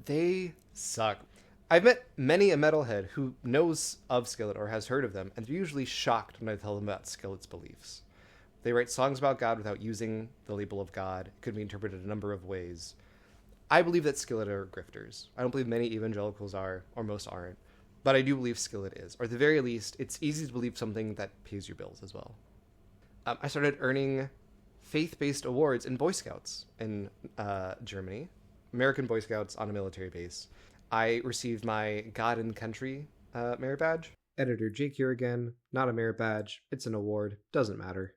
A: They suck. I've met many a metalhead who knows of Skillet or has heard of them, and they're usually shocked when I tell them about Skillet's beliefs. They write songs about God without using the label of God. It could be interpreted a number of ways. I believe that Skillet are grifters. I don't believe many evangelicals are, or most aren't. But I do believe Skillet is. Or at the very least, it's easy to believe something that pays your bills as well. I started earning faith-based awards in Boy Scouts in Germany. American Boy Scouts on a military base. I received my God and Country merit badge. Editor Jake here again. Not a merit badge. It's an award. Doesn't matter.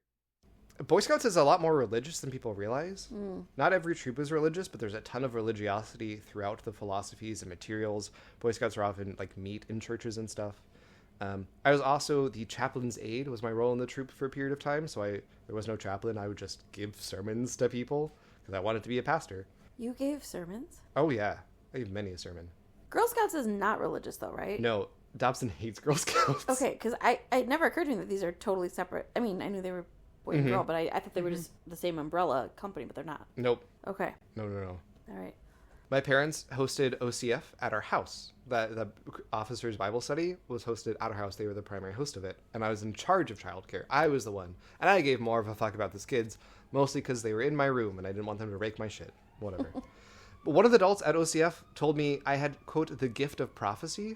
A: Boy Scouts is a lot more religious than people realize. Not every troop is religious, but there's a ton of religiosity throughout the philosophies and materials. Boy Scouts are often like meet in churches and stuff. I was also the chaplain's aide, was my role in the troop for a period of time. So there was no chaplain. I would just give sermons to people because I wanted to be a pastor.
C: You gave sermons?
A: Oh yeah, I gave many a sermon.
C: Girl Scouts is not religious though, right?
A: No, Dobson hates Girl Scouts.
C: Okay, because it never occurred to me that these are totally separate. I mean, I knew they were boy and girl, but I thought they were just the same umbrella company, but they're not.
A: Nope.
C: Okay.
A: No.
C: All right.
A: My parents hosted OCF at our house. The officers' Bible study was hosted at our house. They were the primary host of it. And I was in charge of childcare. I was the one. And I gave more of a fuck about these kids, mostly because they were in my room and I didn't want them to rake my shit. Whatever. But one of the adults at OCF told me I had, quote, the gift of prophecy,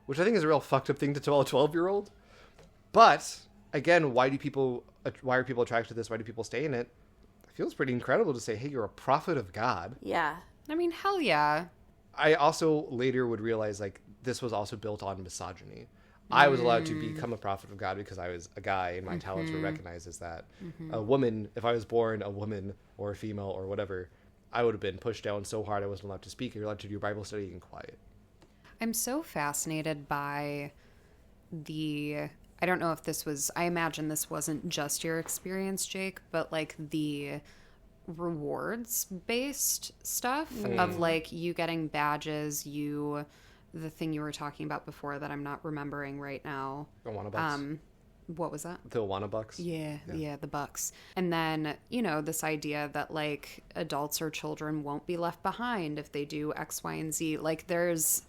A: which I think is a real fucked up thing to tell a 12-year-old. But again, why are people attracted to this? Why do people stay in it? It feels pretty incredible to say, hey, you're a prophet of God.
C: Yeah.
B: I mean, hell yeah.
A: I also later would realize like this was also built on misogyny. I was allowed to become a prophet of God because I was a guy and my talents were recognized as that. A woman, if I was born a woman or a female or whatever, I would have been pushed down so hard I wasn't allowed to speak. You're allowed to do Bible study in quiet.
B: I'm so fascinated by I don't know if I imagine this wasn't just your experience, Jake, but like the rewards-based stuff of like you getting badges, the thing you were talking about before that I'm not remembering right now.
A: The AWANA bucks.
B: What was that?
A: The AWANA bucks.
B: Yeah, the bucks. And then, this idea that like adults or children won't be left behind if they do X, Y, and Z. Like there's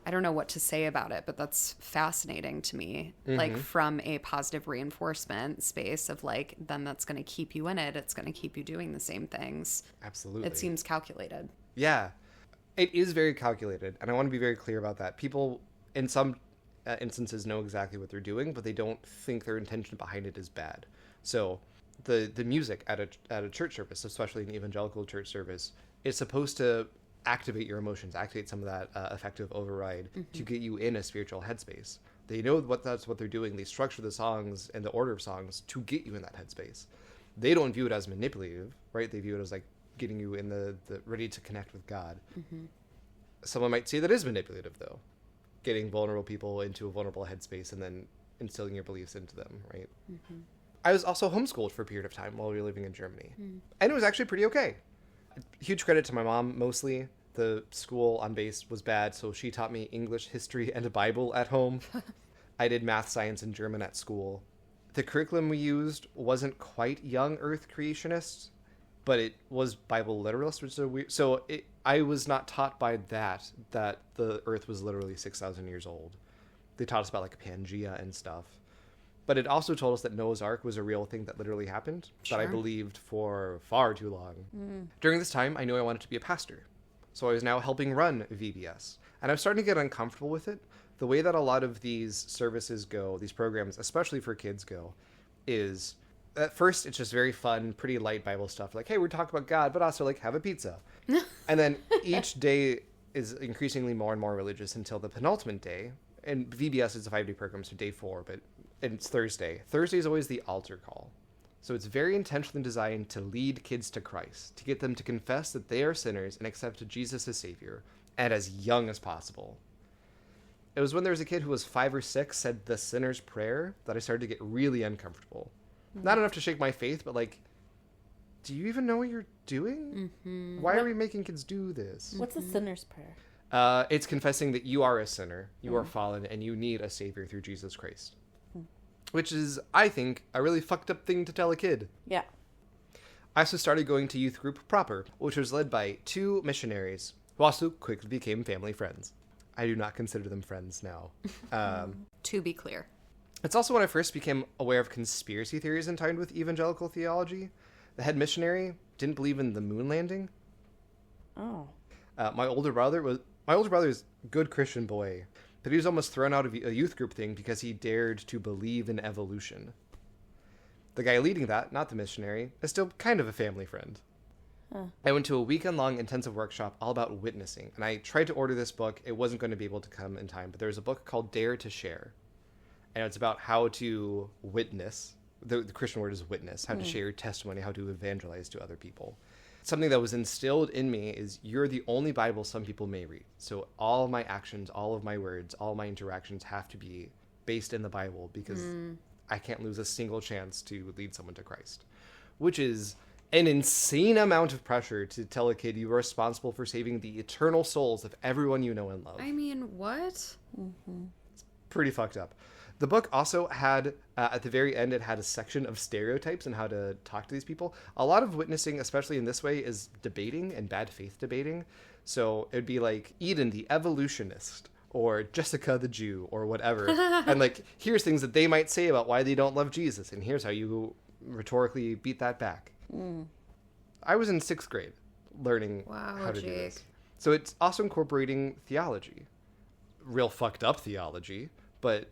B: I don't know what to say about it, but that's fascinating to me. Like from a positive reinforcement space of like, then that's going to keep you in it. It's going to keep you doing the same things.
A: Absolutely.
B: It seems calculated.
A: Yeah, it is very calculated. And I want to be very clear about that. People in some instances know exactly what they're doing, but they don't think their intention behind it is bad. So the music at a church service, especially an evangelical church service, is supposed to activate your emotions, activate some of that affective override to get you in a spiritual headspace. They know that's what they're doing. They structure the songs and the order of songs to get you in that headspace. They don't view it as manipulative, right? They view it as like getting you in the ready to connect with God. Someone might say that is manipulative, though, getting vulnerable people into a vulnerable headspace and then instilling your beliefs into them, right? I was also homeschooled for a period of time while we were living in Germany, and it was actually pretty okay. Huge credit to my mom, mostly. The school on base was bad, so she taught me English, history, and a Bible at home. I did math, science, and German at school. The curriculum we used wasn't quite young Earth creationists, but it was Bible literalist, which is so weird. So I was not taught by that the Earth was literally 6,000 years old. They taught us about like Pangea and stuff. But it also told us that Noah's Ark was a real thing that literally happened, that I believed for far too long. During this time, I knew I wanted to be a pastor. So I was now helping run VBS. And I was starting to get uncomfortable with it. The way that a lot of these services go, these programs, especially for kids go, is at first it's just very fun, pretty light Bible stuff. Like, hey, we're talking about God, but also like have a pizza. And then each day is increasingly more and more religious until the penultimate day. And VBS is a 5-day program, so day 4, but it's Thursday. Thursday is always the altar call. So it's very intentionally designed to lead kids to Christ, to get them to confess that they are sinners and accept Jesus as Savior, and as young as possible. It was when there was a kid who was 5 or 6 said the sinner's prayer that I started to get really uncomfortable. Not enough to shake my faith, but like, do you even know what you're doing? Why are we making kids do this?
C: What's a sinner's prayer?
A: It's confessing that you are a sinner, you are fallen, and you need a Savior through Jesus Christ. Which is, I think, a really fucked up thing to tell a kid.
C: Yeah.
A: I also started going to youth group proper, which was led by 2 missionaries, who also quickly became family friends. I do not consider them friends now.
B: To be clear.
A: It's also when I first became aware of conspiracy theories entwined with evangelical theology. The head missionary didn't believe in the moon landing.
C: Oh.
A: My older brother is a good Christian boy, but he was almost thrown out of a youth group thing because he dared to believe in evolution. The guy leading that, not the missionary, is still kind of a family friend. I went to a weekend-long intensive workshop all about witnessing, and I tried to order this book. It wasn't going to be able to come in time, but there was a book called Dare to Share, and it's about how to witness. The Christian word is witness, how to share your testimony, how to evangelize to other people. Something that was instilled in me is you're the only Bible some people may read. So all my actions, all of my words, all my interactions have to be based in the Bible because I can't lose a single chance to lead someone to Christ, which is an insane amount of pressure to tell a kid you are responsible for saving the eternal souls of everyone you know and love.
B: I mean, what?
A: It's pretty fucked up. The book also had, at the very end, it had a section of stereotypes and how to talk to these people. A lot of witnessing, especially in this way, is debating and bad faith debating. So it would be like Eden the evolutionist or Jessica the Jew or whatever. And like, here's things that they might say about why they don't love Jesus. And here's how you rhetorically beat that back. I was in 6th grade learning how to do this. So it's also incorporating theology. Real fucked up theology, but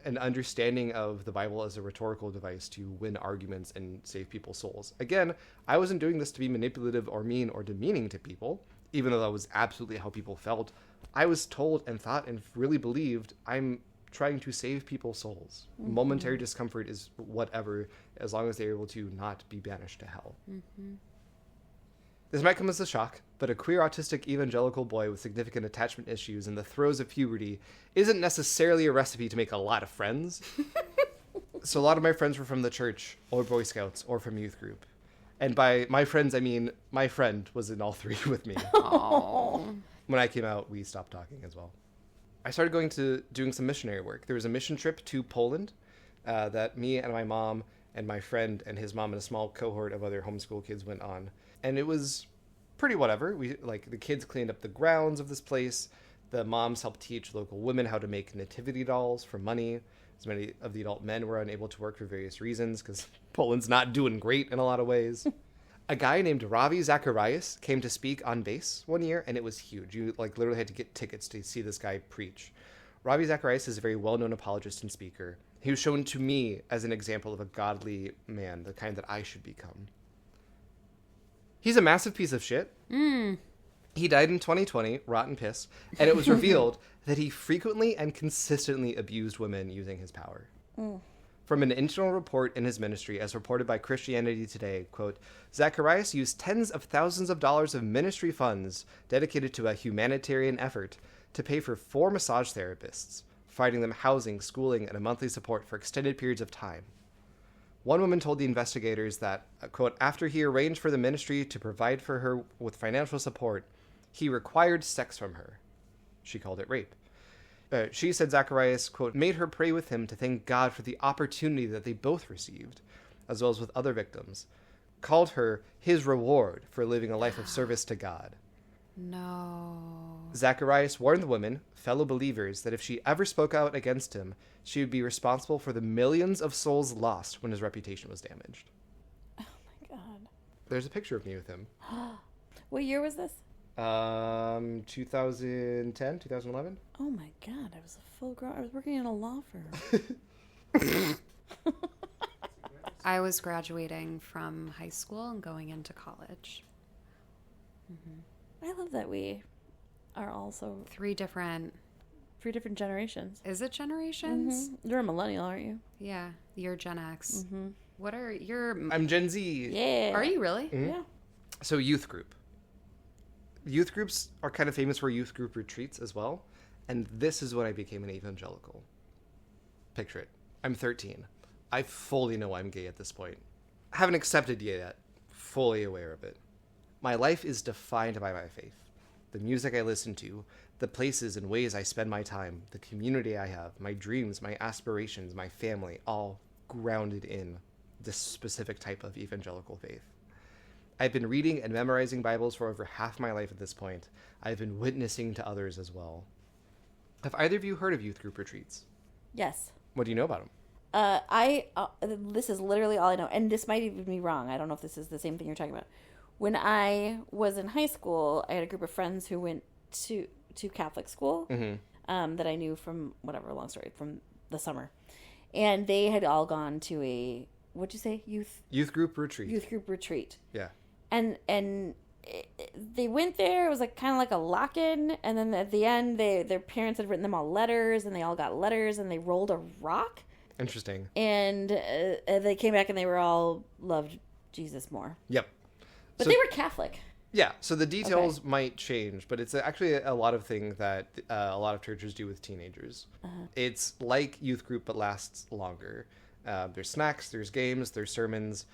A: an understanding of the Bible as a rhetorical device to win arguments and save people's souls. Again, I wasn't doing this to be manipulative or mean or demeaning to people, even though that was absolutely how people felt. I was told and thought and really believed I'm trying to save people's souls. Momentary discomfort is whatever, as long as they're able to not be banished to hell. This might come as a shock, but a queer autistic evangelical boy with significant attachment issues in the throes of puberty isn't necessarily a recipe to make a lot of friends. So a lot of my friends were from the church, or Boy Scouts, or from youth group. And by my friends, I mean my friend was in all 3 with me. When I came out, we stopped talking as well. I started doing some missionary work. There was a mission trip to Poland that me and my mom and my friend and his mom and a small cohort of other homeschool kids went on. And it was pretty whatever. The kids cleaned up the grounds of this place. The moms helped teach local women how to make nativity dolls for money, as many of the adult men were unable to work for various reasons, because Poland's not doing great in a lot of ways. A guy named Ravi Zacharias came to speak on bass one year, and it was huge. You literally had to get tickets to see this guy preach. Ravi Zacharias is a very well-known apologist and speaker. He was shown to me as an example of a godly man, the kind that I should become. He's a massive piece of shit. He died in 2020, rotten piss, and it was revealed that he frequently and consistently abused women using his power. From an internal report in his ministry, as reported by Christianity Today, quote, Zacharias used tens of thousands of dollars of ministry funds dedicated to a humanitarian effort to pay for 4 massage therapists, providing them housing, schooling, and a monthly support for extended periods of time. One woman told the investigators that, quote, after he arranged for the ministry to provide for her with financial support, he required sex from her. She called it rape. She said Zacharias, quote, made her pray with him to thank God for the opportunity that they both received, as well as with other victims, called her his reward for living a life of service to God.
B: No.
A: Zacharias warned the women, fellow believers, that if she ever spoke out against him, she would be responsible for the millions of souls lost when his reputation was damaged.
C: Oh my God.
A: There's a picture of me with him.
C: What year was this?
A: 2010, 2011.
C: Oh my God, I was a full grown. I was working in a law firm.
B: I was graduating from high school and going into college.
C: I love that we are also
B: 3 different...
C: 3 different generations.
B: Is it generations?
C: You're a millennial, aren't you?
B: Yeah, you're Gen X. What are your...
A: I'm Gen Z.
C: Yeah.
B: Are you really?
C: Yeah.
A: So youth group. Youth groups are kind of famous for youth group retreats as well. And this is when I became an evangelical. Picture it. I'm 13. I fully know I'm gay at this point. I haven't accepted yet. Fully aware of it. My life is defined by my faith. The music I listen to, the places and ways I spend my time, the community I have, my dreams, my aspirations, my family, all grounded in this specific type of evangelical faith. I've been reading and memorizing Bibles for over half my life at this point. I've been witnessing to others as well. Have either of you heard of youth group retreats?
C: Yes.
A: What do you know about them?
C: This is literally all I know, and this might even be wrong. I don't know if this is the same thing you're talking about. When I was in high school, I had a group of friends who went to Catholic school that I knew from whatever, long story, from the summer. And they had all gone to a, what'd you say?
A: Youth group retreat.
C: Youth group retreat.
A: Yeah.
C: And they went there. It was like kind of like a lock-in. And then at the end, their parents had written them all letters, and they all got letters, and they rolled a rock.
A: Interesting.
C: And they came back, and they were all loved Jesus more.
A: Yep.
C: But they were Catholic.
A: Yeah, so the details might change, but it's actually a lot of things that a lot of churches do with teenagers. It's like youth group, but lasts longer. There's snacks, there's games, there's sermons.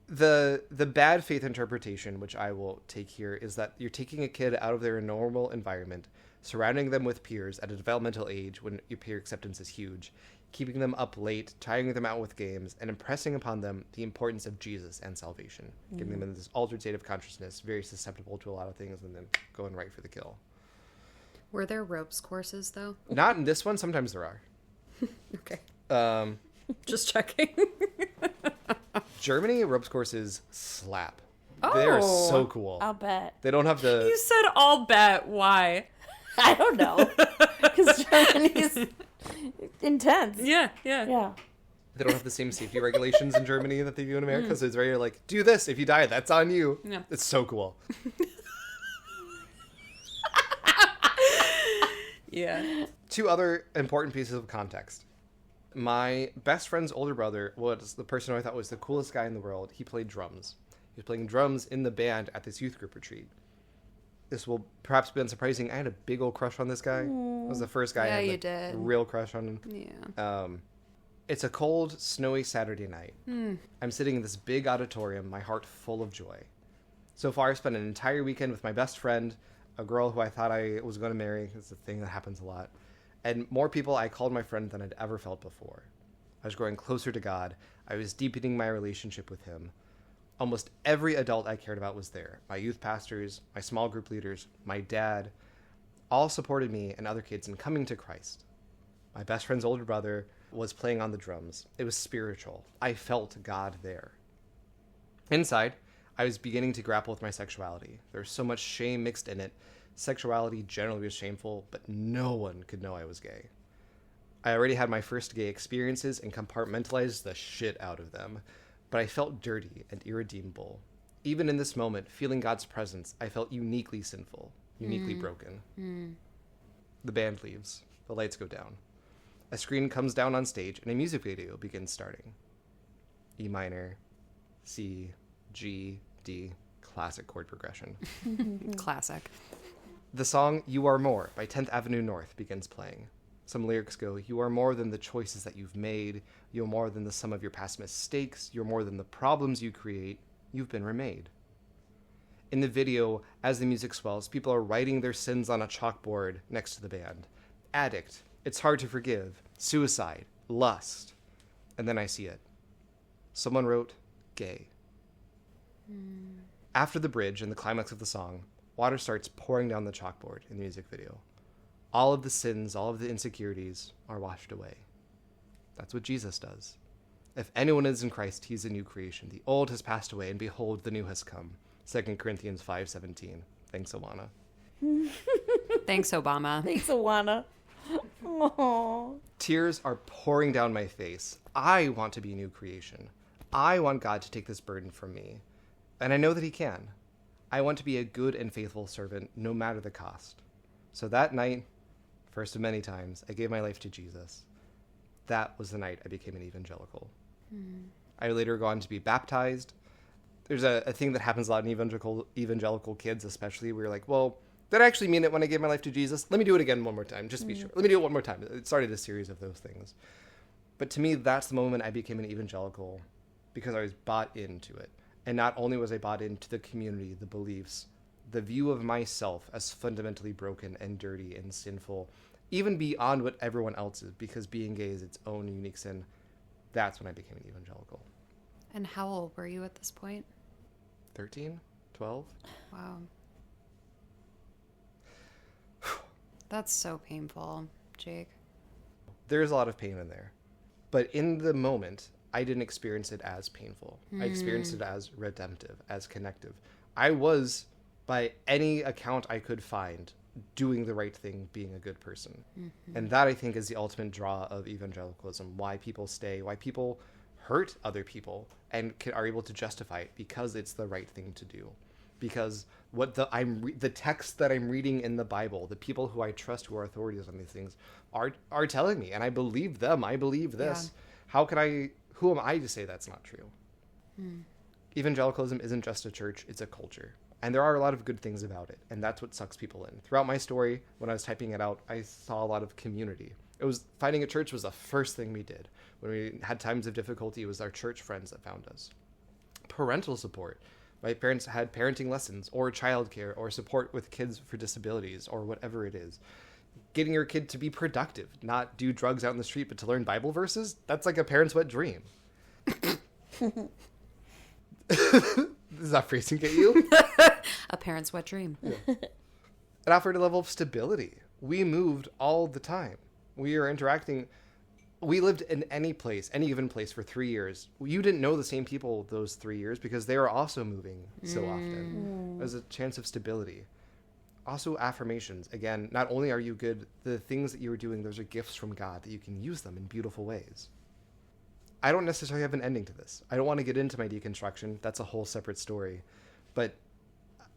A: The bad faith interpretation, which I will take here, is that you're taking a kid out of their normal environment, surrounding them with peers at a developmental age when your peer acceptance is huge, keeping them up late, tiring them out with games, and impressing upon them the importance of Jesus and salvation, getting them in this altered state of consciousness, very susceptible to a lot of things, and then going right for the kill.
B: Were there ropes courses, though?
A: Not in this one. Sometimes there are.
B: Okay.
A: Just
B: checking.
A: Germany ropes courses slap.
B: Oh.
A: They're so cool.
C: I'll bet.
A: They don't have the...
B: You said I'll bet. Why?
C: I don't know. Because Germany's intense.
B: Yeah.
C: Yeah.
A: They don't have the same safety regulations in Germany that they do in America, so it's very like, do this. If you die, that's on you.
B: Yeah.
A: It's so cool.
B: Yeah.
A: 2 other important pieces of context. My best friend's older brother was the person who I thought was the coolest guy in the world. He played drums. He was playing drums in the band at this youth group retreat. This will perhaps be unsurprising. I had a big old crush on this guy. It was the first guy I had
B: you
A: a
B: did.
A: real crush on him.
B: Yeah.
A: It's a cold, snowy Saturday night. I'm sitting in this big auditorium, my heart full of joy. So far, I've spent an entire weekend with my best friend, a girl who I thought I was going to marry. It's a thing that happens a lot. And more people I called my friend than I'd ever felt before. I was growing closer to God. I was deepening my relationship with him. Almost every adult I cared about was there. My youth pastors, my small group leaders, my dad. all supported me and other kids in coming to Christ. My best friend's older brother was playing on the drums. It was spiritual. I felt God there. Inside, I was beginning to grapple with my sexuality. There was so much shame mixed in it. Sexuality generally was shameful, but no one could know I was gay. I already had my first gay experiences and compartmentalized the shit out of them, but I felt dirty and irredeemable. Even in this moment, feeling God's presence, I felt uniquely sinful, uniquely broken. The band leaves. The lights go down. A screen comes down on stage, and a music video begins starting. E minor, C, G, D, classic chord progression.
B: Classic.
A: The song You Are More by 10th Avenue North begins playing. Some lyrics go, you are more than the choices that you've made. You're more than the sum of your past mistakes. You're more than the problems you create. You've been remade. In the video, as the music swells, people are writing their sins on a chalkboard next to the band. Addict, it's hard to forgive. Suicide, lust. And then I see it. Someone wrote, gay. After the bridge and the climax of the song, water starts pouring down the chalkboard in the music video. All of the sins, all of the insecurities are washed away. That's what Jesus does. If anyone is in Christ, he's a new creation. The old has passed away, and behold, the new has come. 2 Corinthians 5:17. Thanks, AWANA.
B: Thanks, Obama.
C: Thanks, AWANA. Aww.
A: Tears are pouring down my face. I want to be a new creation. I want God to take this burden from me. And I know that he can. I want to be a good and faithful servant, no matter the cost. So that night, first of many times, I gave my life to Jesus. That was the night I became an evangelical. I later go on to be baptized. There's a thing that happens a lot in evangelical kids, especially, where you're like, well, did I actually mean it when I gave my life to Jesus? Let me do it again one more time, just to be sure. Let me do it one more time. It started a series of those things. But to me, that's the moment I became an evangelical, because I was bought into it. And not only was I bought into the community, the beliefs, the view of myself as fundamentally broken and dirty and sinful, even beyond what everyone else is, because being gay is its own unique sin. That's when I became an evangelical.
B: And how old were you at this point?
A: 13? 12?
B: Wow. That's so painful, Jake.
A: There's a lot of pain in there. But in the moment, I didn't experience it as painful. I experienced it as redemptive, as connective. I was, by any account I could find, doing the right thing, being a good person. And that, I think, is the ultimate draw of evangelicalism. Why people stay, why people hurt other people and are able to justify it, because it's the right thing to do. Because what the text that I'm reading in the Bible, the people who I trust who are authorities on these things are telling me, and I believe them. I believe this. Yeah. Who am I to say that's not true? Evangelicalism isn't just a church, it's a culture. And there are a lot of good things about it, and that's what sucks people in. Throughout my story, when I was typing it out, I saw a lot of community. Finding a church was the first thing we did. When we had times of difficulty, it was our church friends that found us. Parental support. My parents had parenting lessons, or childcare, or support with kids for disabilities, or whatever it is. Getting your kid to be productive, not do drugs out in the street, but to learn Bible verses, that's like a parent's wet dream. Does that phrasing get you?
B: A parent's wet dream.
A: Yeah. It offered a level of stability. We moved all the time. We are interacting. We lived in any given place for 3 years. You didn't know the same people those 3 years because they were also moving so often. There's a chance of stability. Also, affirmations. Again, not only are you good, the things that you are doing, those are gifts from God that you can use them in beautiful ways. I don't necessarily have an ending to this. I don't want to get into my deconstruction. That's a whole separate story. But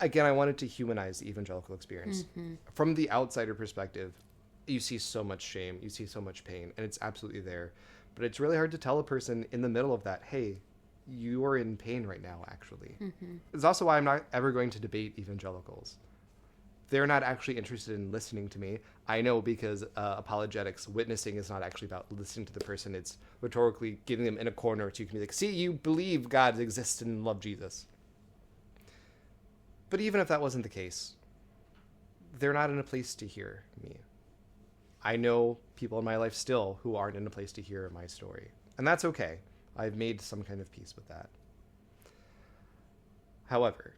A: again, I wanted to humanize the evangelical experience. From the outsider perspective, you see so much shame, you see so much pain, and it's absolutely there. But it's really hard to tell a person in the middle of that, hey, you are in pain right now, actually. It's also why I'm not ever going to debate evangelicals. They're not actually interested in listening to me. I know, because apologetics, witnessing is not actually about listening to the person. It's rhetorically getting them in a corner so you can be like, see, you believe God exists and love Jesus. But even if that wasn't the case, they're not in a place to hear me. I know people in my life still who aren't in a place to hear my story. And that's okay. I've made some kind of peace with that. However,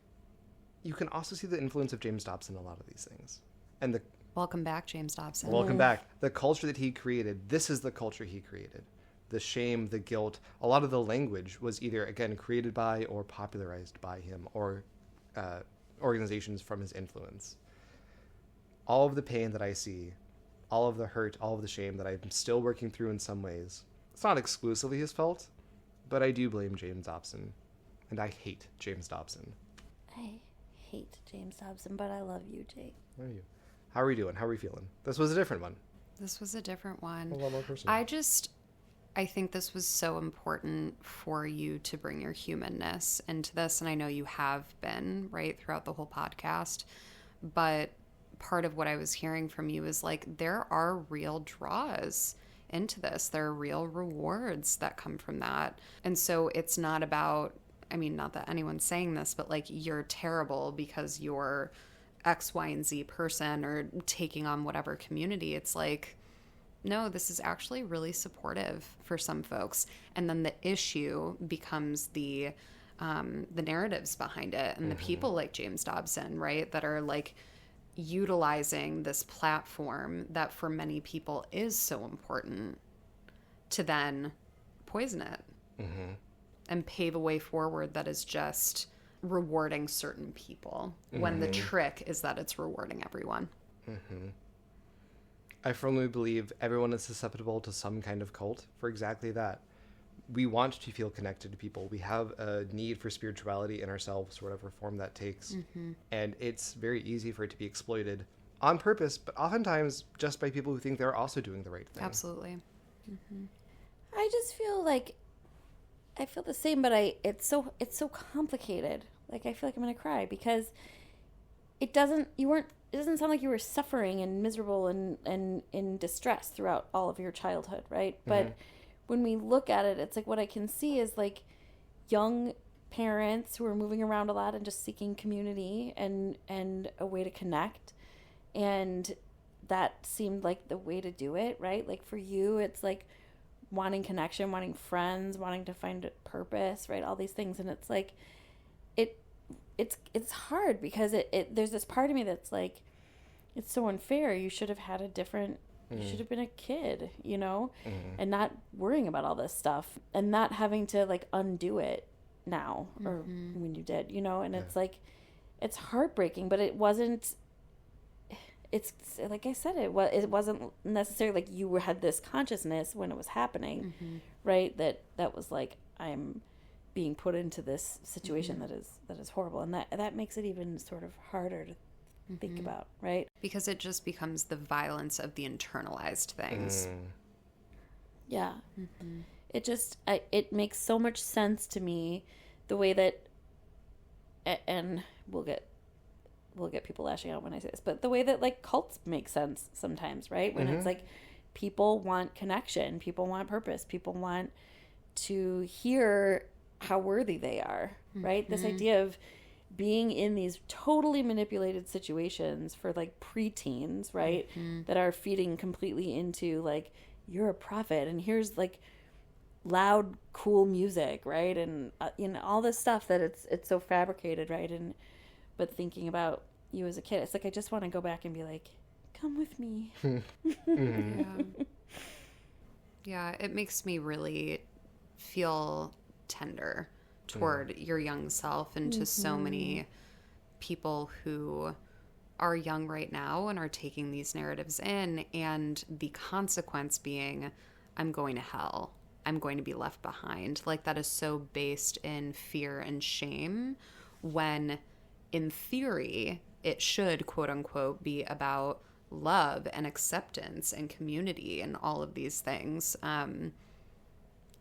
A: you can also see the influence of James Dobson in a lot of these things. And
B: Welcome back, James Dobson.
A: Welcome back. The culture that he created, this is the culture he created. The shame, the guilt, a lot of the language was either, again, created by or popularized by him or organizations from his influence. All of the pain that I see, all of the hurt, all of the shame that I'm still working through in some ways, it's not exclusively his fault, but I do blame James Dobson. And I hate James Dobson.
C: I hate James Dobson, but I love you, Jake.
A: How are you? How are we doing? How are we feeling? This was a different one.
B: This was a different one.
A: A lot more personal.
B: I think this was so important for you to bring your humanness into this, and I know you have been, right, throughout the whole podcast, but part of what I was hearing from you is like there are real draws into this. There are real rewards that come from that. And so it's not about, I mean, not that anyone's saying this, but like you're terrible because you're X, Y, and Z person or taking on whatever community. It's like, no, this is actually really supportive for some folks. And then the issue becomes the narratives behind it and the people like James Dobson, right, that are like utilizing this platform that for many people is so important to then poison it and pave a way forward that is just rewarding certain people when the trick is that it's rewarding everyone.
A: I firmly believe everyone is susceptible to some kind of cult for exactly that. We want to feel connected to people. We have a need for spirituality in ourselves, whatever form that takes. And it's very easy for it to be exploited on purpose, but oftentimes just by people who think they're also doing the right thing.
B: Absolutely.
C: I just feel like I feel the same, but it's so complicated. Like I feel like I'm gonna cry because it doesn't sound like you were suffering and miserable and in distress throughout all of your childhood, right? But when we look at it, it's like what I can see is like young parents who are moving around a lot and just seeking community and a way to connect. And that seemed like the way to do it, right? Like for you, it's like wanting connection, wanting friends, wanting to find a purpose, right? All these things. And it's like, it's hard because there's this part of me that's like, it's so unfair. You should have had a different, you should have been a kid, you know, and not worrying about all this stuff and not having to like undo it now or when you did, you know, and it's like, it's heartbreaking, but it wasn't, it's like I said, it wasn't necessarily like you had this consciousness when it was happening, right? That was like, I'm being put into this situation that is horrible. And that makes it even sort of harder to think about, right?
B: Because it just becomes the violence of the internalized things.
C: Yeah. It makes so much sense to me the way that, and we'll get people lashing out when I say this, but the way that like cults make sense sometimes, right? When it's like people want connection, people want purpose, people want to hear how worthy they are, right? This idea of being in these totally manipulated situations for like preteens, right? That are feeding completely into like, you're a prophet and here's like loud, cool music, right? And you know, all this stuff that it's so fabricated, right? But thinking about you as a kid, it's like I just want to go back and be like, come with me.
B: Yeah, it makes me really feel tender toward your young self and to so many people who are young right now and are taking these narratives in, and the consequence being, I'm going to hell. I'm going to be left behind. Like that is so based in fear and shame when in theory it should, quote unquote, be about love and acceptance and community and all of these things.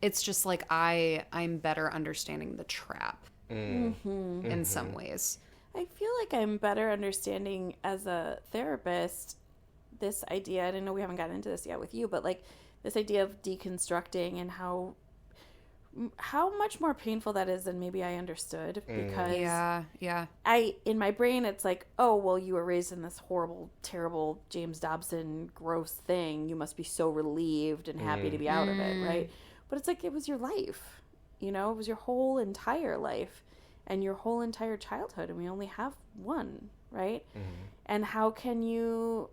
B: It's just like I'm better understanding the trap in some ways.
C: I feel like I'm better understanding as a therapist this idea. I don't know, we haven't gotten into this yet with you, but like this idea of deconstructing and how much more painful that is than maybe I understood, because in my brain it's like, oh well, you were raised in this horrible, terrible James Dobson gross thing, you must be so relieved and happy to be out of it, right? But it's like, it was your life, you know, it was your whole entire life and your whole entire childhood, and we only have one, right? And how can you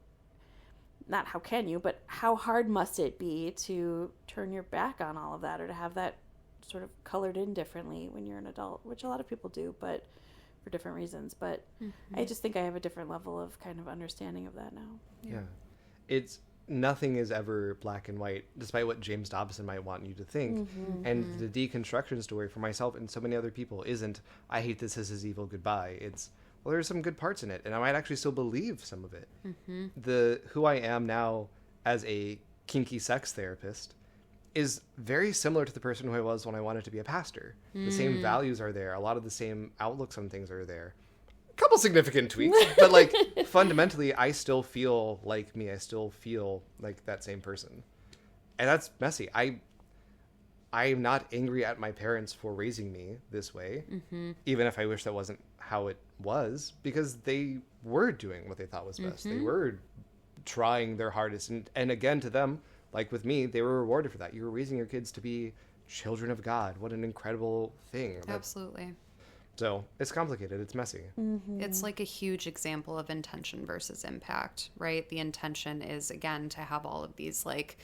C: not how can you, but how hard must it be to turn your back on all of that, or to have that sort of colored in differently when you're an adult, which a lot of people do, but for different reasons. But I just think I have a different level of kind of understanding of that now.
A: Yeah. It's nothing is ever black and white, despite what James Dobson might want you to think. And the deconstruction story for myself and so many other people isn't, I hate this is evil, goodbye. It's, well, there's some good parts in it, and I might actually still believe some of it. The who I am now as a kinky sex therapist is very similar to the person who I was when I wanted to be a pastor. The same values are there. A lot of the same outlooks on things are there. A couple significant tweaks, but like fundamentally, I still feel like me. I still feel like that same person. And that's messy. I'm not angry at my parents for raising me this way, even if I wish that wasn't how it was, because they were doing what they thought was best. They were trying their hardest. And again, to them, like with me, they were rewarded for that. You were raising your kids to be children of God. What an incredible thing.
B: Absolutely.
A: So it's complicated. It's messy.
B: It's like a huge example of intention versus impact, right? The intention is, again, to have all of these like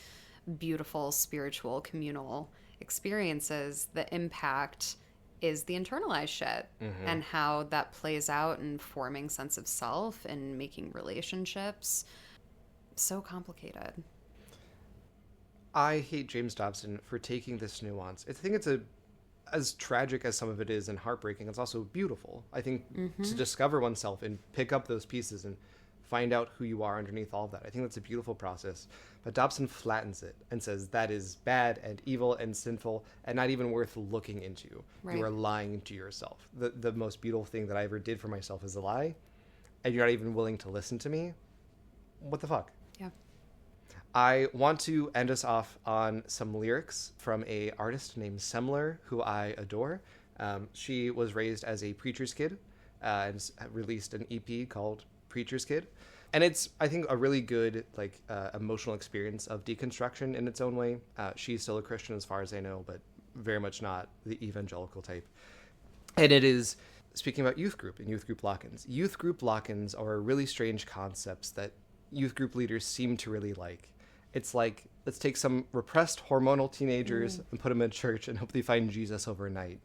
B: beautiful spiritual communal experiences. The impact is the internalized shit and how that plays out in forming sense of self and making relationships. So complicated.
A: I hate James Dobson for taking this nuance. I think it's as tragic as some of it is and heartbreaking, it's also beautiful. I think to discover oneself and pick up those pieces and find out who you are underneath all of that, I think that's a beautiful process. But Dobson flattens it and says that is bad and evil and sinful and not even worth looking into. Right. You are lying to yourself. The most beautiful thing that I ever did for myself is a lie, and you're not even willing to listen to me? What the fuck?
B: Yeah.
A: I want to end us off on some lyrics from a artist named Semler, who I adore. She was raised as a preacher's kid and released an EP called Preacher's Kid. And it's, I think, a really good emotional experience of deconstruction in its own way. She's still a Christian as far as I know, but very much not the evangelical type. And it is speaking about youth group and youth group lock-ins. Youth group lock-ins are really strange concepts that youth group leaders seem to really like. It's like, let's take some repressed hormonal teenagers and put them in church and hope they find Jesus overnight.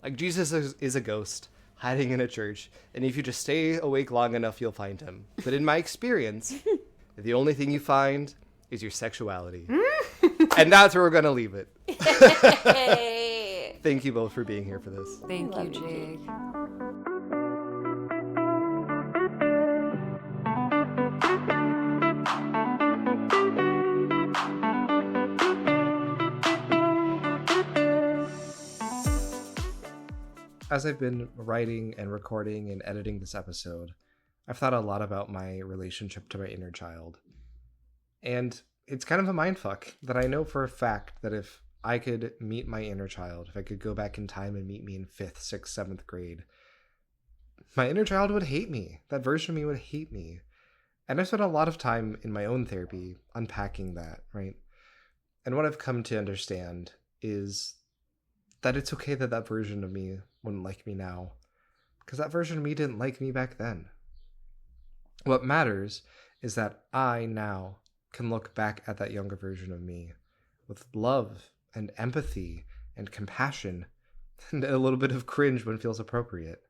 A: Like, Jesus is a ghost hiding in a church, and if you just stay awake long enough, you'll find him. But in my experience, the only thing you find is your sexuality. And that's where we're going to leave it. Thank you both for being here for this.
B: Thank you, Jake.
A: As I've been writing and recording and editing this episode, I've thought a lot about my relationship to my inner child. And it's kind of a mindfuck that I know for a fact that if I could meet my inner child, if I could go back in time and meet me in 5th, 6th, 7th grade, my inner child would hate me. That version of me would hate me. And I've spent a lot of time in my own therapy unpacking that, right? And what I've come to understand is that it's okay that that version of me wouldn't like me now, because that version of me didn't like me back then. What matters is that I now can look back at that younger version of me with love and empathy and compassion and a little bit of cringe when it feels appropriate.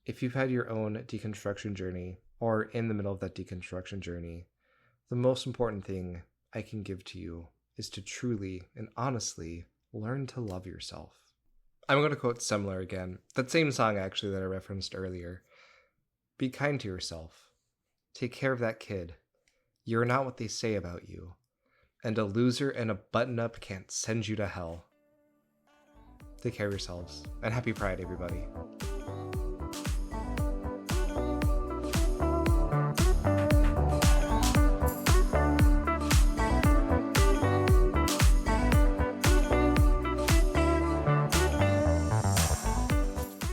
A: If you've had your own deconstruction journey or in the middle of that deconstruction journey, the most important thing I can give to you is to truly and honestly learn to love yourself. I'm going to quote Semler again, that same song actually that I referenced earlier. Be kind to yourself. Take care of that kid. You're not what they say about you. And a loser and a button-up can't send you to hell. Take care of yourselves. And happy Pride, everybody.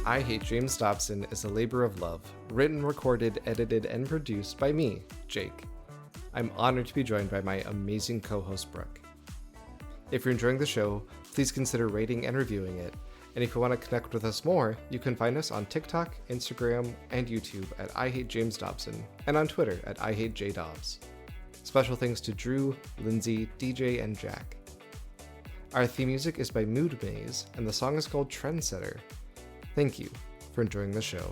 A: I Hate James Dobson is a labor of love, written, recorded, edited, and produced by me, Jake. I'm honored to be joined by my amazing co-host, Brooke. If you're enjoying the show, please consider rating and reviewing it, And if you want to connect with us more, you can find us on TikTok, Instagram, and YouTube at I Hate James Dobson, and on Twitter at I Hate J Dobbs. Special thanks to Drew, Lindsay, DJ, and Jack. Our theme music is by Mood Maze, and the song is called Trendsetter. Thank you for enjoying the show.